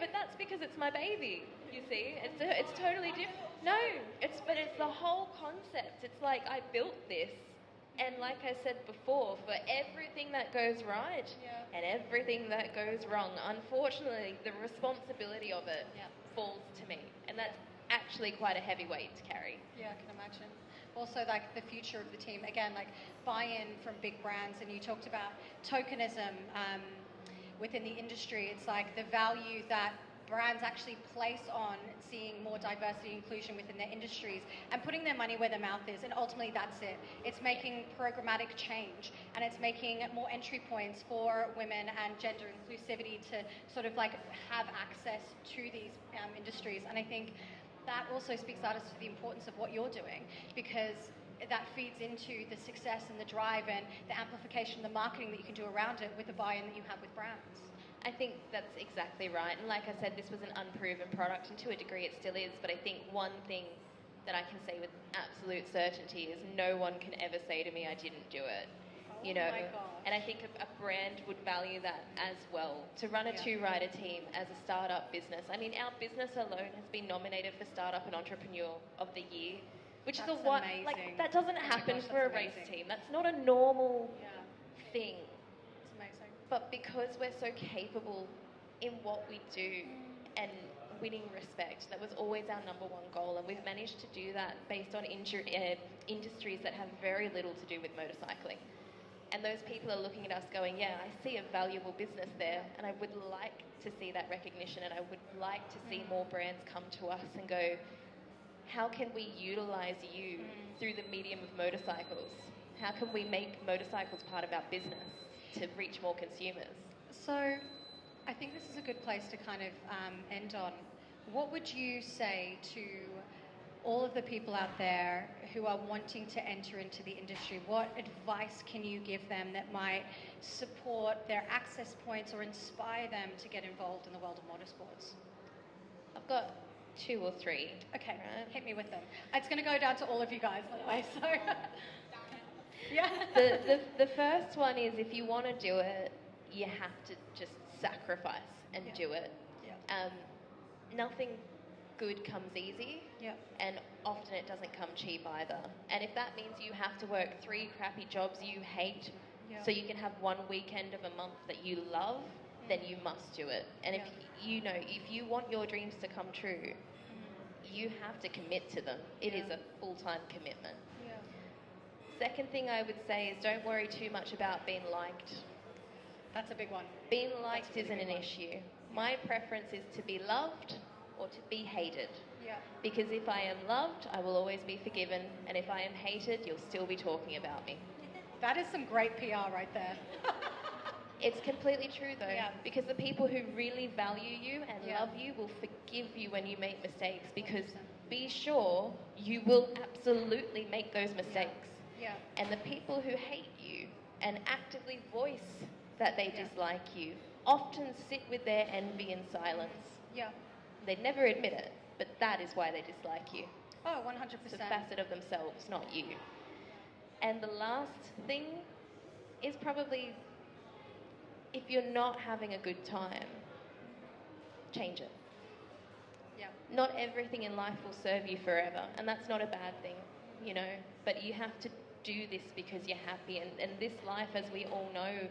but that's because it's my baby. You see, it's totally different. No, it's the whole concept. It's like I built this, and like I said before, for everything that goes right and everything that goes wrong, unfortunately, the responsibility of it falls to me, and that's actually quite a heavy weight to carry. Yeah, I can imagine. Also, like the future of the team, again, like buy-in from big brands, and you talked about tokenism within the industry. It's like the value that brands actually place on seeing more diversity and inclusion within their industries and putting their money where their mouth is, and ultimately that's it. It's making programmatic change, and it's making more entry points for women and gender inclusivity to sort of like have access to these industries. And I think that also speaks out as to the importance of what you're doing, because that feeds into the success and the drive and the amplification, the marketing that you can do around it with the buy-in that you have with brands. I think that's exactly right. And like I said, this was an unproven product, and to a degree it still is. But I think one thing that I can say with absolute certainty is no one can ever say to me I didn't do it. You know, and I think a brand would value that as well. To run a two-rider team as a startup business, I mean, our business alone has been nominated for Startup and Entrepreneur of the Year, which is a one, like, that doesn't happen for a race team. That's not a normal thing. It's amazing. But because we're so capable in what we do and winning respect, that was always our number one goal, and we've managed to do that based on industries that have very little to do with motorcycling. And those people are looking at us going, yeah, I see a valuable business there, and I would like to see that recognition, and I would like to see more brands come to us and go, how can we utilize you through the medium of motorcycles? How can we make motorcycles part of our business to reach more consumers? So I think this is a good place to kind of end on. What would you say to all of the people out there who are wanting to enter into the industry? What advice can you give them that might support their access points or inspire them to get involved in the world of motorsports? I've got 2 or 3. Okay, hit me with them. It's going to go down to all of you guys, by the way, so... yeah. The first one is, if you want to do it, you have to just sacrifice and do it. Yeah. Nothing good comes easy, and often it doesn't come cheap either. And if that means you have to work 3 crappy jobs you hate so you can have 1 weekend of a month that you love, then you must do it. And if you want your dreams to come true, you have to commit to them. It is a full-time commitment. Second thing I would say is, don't worry too much about being liked. That's a big one. Being liked isn't an issue. My preference is to be loved or to be hated. Because if I am loved, I will always be forgiven, and if I am hated, you'll still be talking about me. That is some great PR right there. It's completely true though, because the people who really value you and love you will forgive you when you make mistakes, because be sure you will absolutely make those mistakes. And the people who hate you and actively voice that they dislike you often sit with their envy in silence. They never admit it, but that is why they dislike you. Oh, 100%. It's a facet of themselves, not you. And the last thing is probably, if you're not having a good time, change it. Not everything in life will serve you forever, and that's not a bad thing, you know, but you have to do this because you're happy, and this life, as we all know,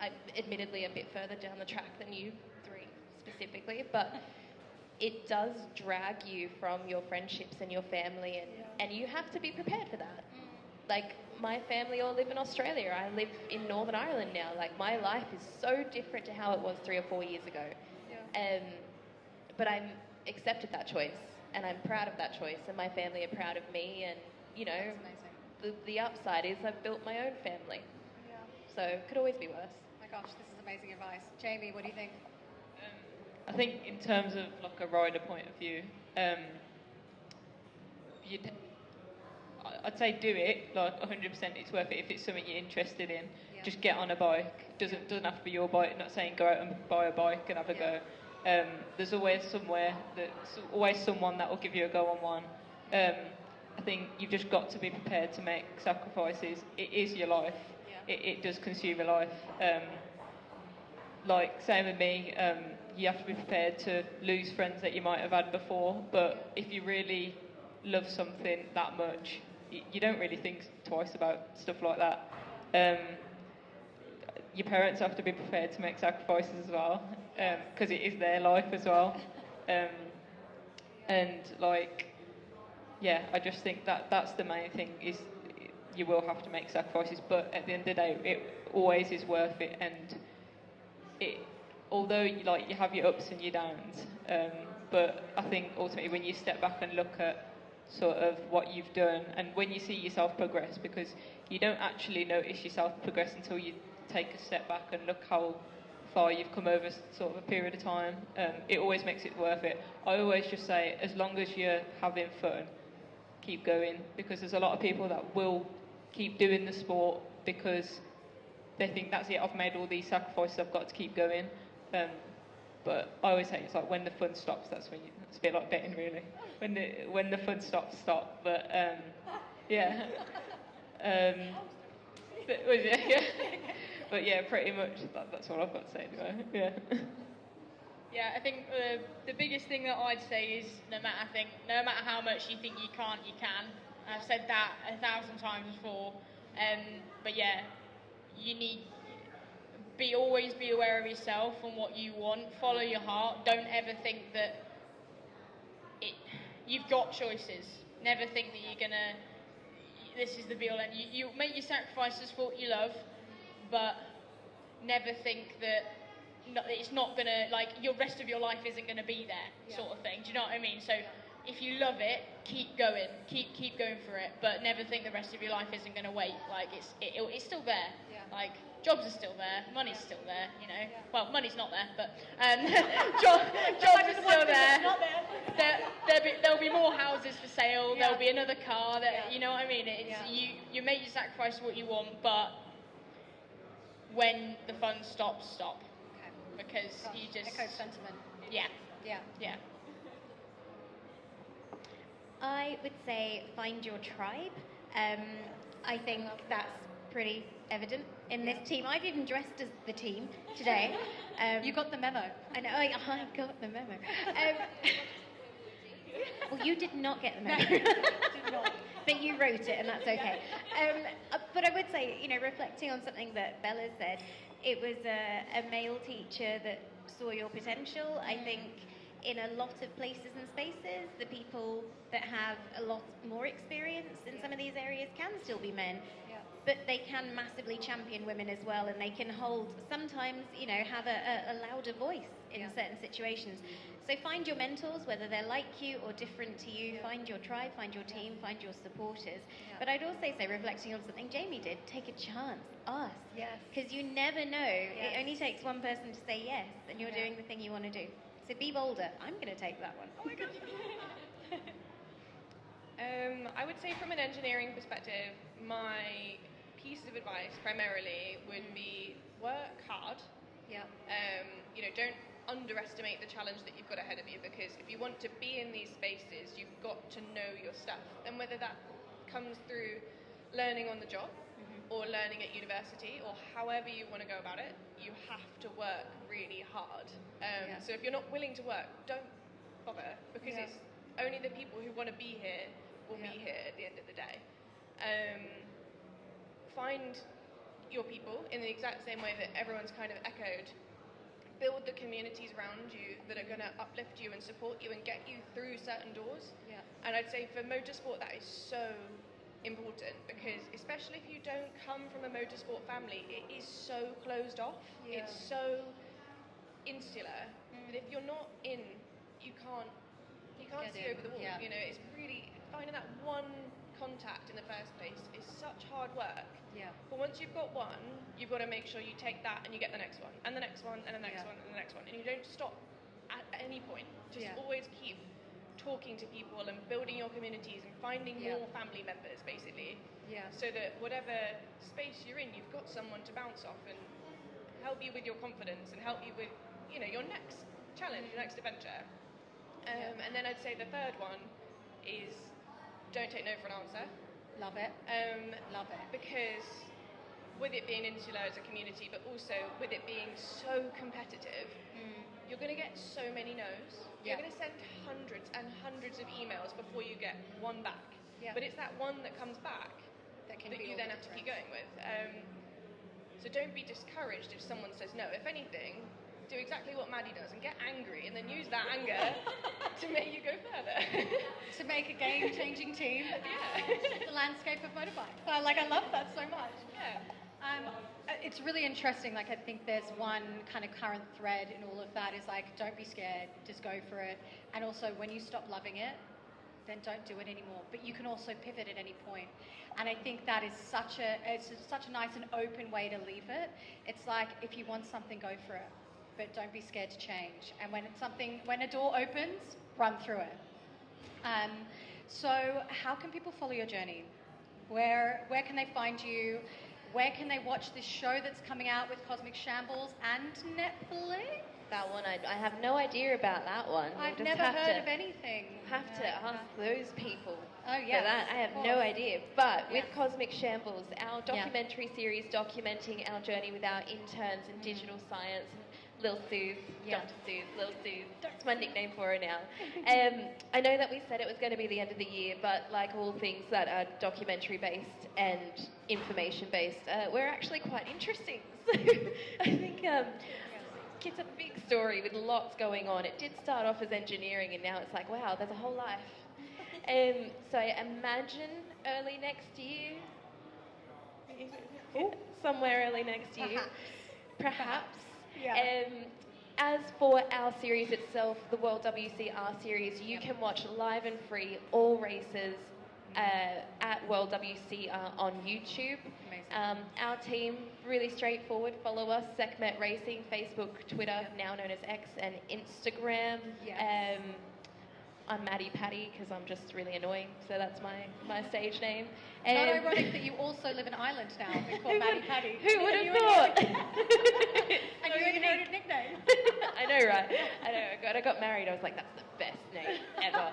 I'm admittedly a bit further down the track than you 3 specifically, but it does drag you from your friendships and your family, and you have to be prepared for that. Like, my family all live in Australia. I live in Northern Ireland now. Like, my life is so different to how it was 3 or 4 years ago. But I'm accepted that choice, and I'm proud of that choice, and my family are proud of me, and, you know, the upside is I've built my own family. So it could always be worse. My gosh, this is amazing advice. Jamie, what do you think? I think in terms of like a rider point of view, I'd say do it, like 100% it's worth it if it's something you're interested in. Just get on a bike. Doesn't have to be your bike. I'm not saying go out and buy a bike and have a go. There's always someone that will give you a go on one. I think you've just got to be prepared to make sacrifices. It is your life. It does consume your life. Like, same with me, you have to be prepared to lose friends that you might have had before. But if you really love something that much, you don't really think twice about stuff like that. Your parents have to be prepared to make sacrifices as well, because it is their life as well. And like, yeah, I just think that that's the main thing, is you will have to make sacrifices, but at the end of the day, it always is worth it. And although you have your ups and your downs, but I think ultimately when you step back and look at sort of what you've done, and when you see yourself progress, because you don't actually notice yourself progress until you take a step back and look how far you've come over sort of a period of time, it always makes it worth it. I always just say, as long as you're having fun, keep going, because there's a lot of people that will keep doing the sport because they think that's it, I've made all these sacrifices, I've got to keep going. But I always say it's like when the fun stops, that's when it's a bit like betting really. When the fun stops, stop. But yeah. But yeah, pretty much that's what I've got to say anyway. Yeah. Yeah, I think the biggest thing that I'd say is no matter how much you think you can't, you can. I've said that 1,000 times before. But yeah, you need always be aware of yourself and what you want. Follow your heart. Don't ever think that you've got choices. Never think that you're gonna. This is the be all end. You make your sacrifices for what you love, but never think that it's not gonna, like, your rest of your life isn't gonna be there, sort of thing. Do you know what I mean? So if you love it, keep going, keep going for it, but never think the rest of your life isn't gonna wait. Like it's still there. Like jobs are still there, money's still there. You know, well, money's not there, but jobs are still there. There'll be more houses for sale. There'll be another car. You know what I mean? It's you make your sacrifice for what you want, but when the fun stops, stop. Okay. Because you just echo sentiment. Yeah. I would say find your tribe. I think that's pretty evident in this team. I've even dressed as the team today. You got the memo. I know, I got the memo. Well, you did not get the memo. Did not. But you wrote it, and that's okay. But I would say, reflecting on something that Bella said, it was a male teacher that saw your potential. I think in a lot of places and spaces, the people that have a lot more experience in some of these areas can still be men. But they can massively champion women as well, and they can sometimes, have a louder voice in certain situations. So find your mentors, whether they're like you or different to you. Find your tribe, find your team, find your supporters. But I'd also say, reflecting on something Jamie did, take a chance, ask. Yes. Because you never know. It only takes one person to say yes, and you're doing the thing you want to do. So be bolder. I'm going to take that one. Oh my God. I would say from an engineering perspective, my piece of advice primarily would be work hard. Don't underestimate the challenge that you've got ahead of you, because if you want to be in these spaces, you've got to know your stuff. And whether that comes through learning on the job or learning at university or however you want to go about it, you have to work really hard. So if you're not willing to work, don't bother, because it's only the people who want to be here will be here at the end of the day. Find your people in the exact same way that everyone's kind of echoed. Build the communities around you that are going to uplift you and support you and get you through certain doors. And I'd say for motorsport that is so important, because especially if you don't come from a motorsport family, it is so closed off. It's so insular that if you're not in, you can't see over the wall. It's really finding that one contact in the first place is such hard work. But once you've got one, you've got to make sure you take that and you get the next one and the next one and the next one and the next one, and you don't stop at any point. Just always keep talking to people and building your communities and finding more family members, basically. So that whatever space you're in, you've got someone to bounce off and help you with your confidence and help you with, your next challenge, your next adventure. And then I'd say the third one is don't take no for an answer. Love it. Love it. Because with it being insular as a community, but also with it being so competitive, you're going to get so many no's. Yeah. You're going to send hundreds and hundreds of emails before you get one back. Yeah. But it's that one that comes back That can that be you all then the have to keep difference. going with. So don't be discouraged if someone says no. If anything, do exactly what Maddi does and get angry, and then use that anger to make you go further. To make a game-changing team. Yeah. The landscape of motorbikes. I love that so much. Yeah. It's really interesting. Like, I think there's one kind of current thread in all of that is like, don't be scared, just go for it. And also, when you stop loving it, then don't do it anymore. But you can also pivot at any point. And I think that is such a nice and open way to leave it. It's like, if you want something, go for it. But don't be scared to change. And when a door opens, run through it. So how can people follow your journey? Where can they find you? Where can they watch this show that's coming out with Cosmic Shambles and Netflix? That one, I have no idea about that one. I've We'll just never have heard to, of anything. Have to ask those people. Oh, yes, For that, I have of no course. idea. But with Yeah. Cosmic Shambles, our documentary series documenting our journey with our interns in digital science, and Lil Suze, Yeah. Dr. Suze, Lil Suze, that's my nickname for her now. I know that we said it was going to be the end of the year, but like all things that are documentary based and information based, we're actually quite interesting. So I think it's a big story with lots going on. It did start off as engineering, and now it's like, wow, there's a whole life. So I imagine early next year, somewhere early next year, perhaps. Yeah. As for our series itself, the World WCR series, you can watch live and free all races at World WCR on YouTube. Amazing. Our team, really straightforward, follow us, Sekhmet Racing, Facebook, Twitter, now known as X, and Instagram. Yes. I'm Maddi Patty because I'm just really annoying, so that's my stage name. Not ironic that you also live in Ireland now. It's called Maddi Patty. Who would And have thought? And you inherited a nickname. I know, right? I know. I got married. I was like, that's the best name ever.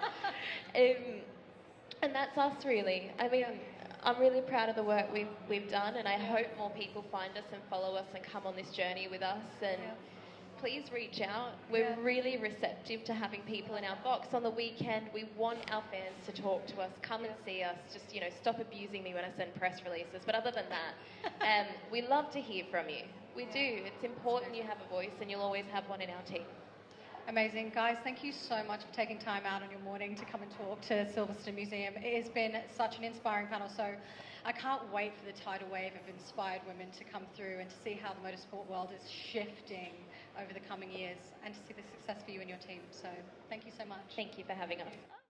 And that's us, really. I mean, I'm really proud of the work we've done, and I hope more people find us and follow us and come on this journey with us. And please reach out. We're really receptive to having people in our box on the weekend. We want our fans to talk to us, come and see us. Just, stop abusing me when I send press releases. But other than that, we love to hear from you. We do. It's important you have a voice, and you'll always have one in our team. Amazing. Guys, thank you so much for taking time out on your morning to come and talk to Silverstone Museum. It has been such an inspiring panel, so I can't wait for the tidal wave of inspired women to come through and to see how the motorsport world is shifting over the coming years and to see the success for you and your team. So thank you so much. Thank you for having us.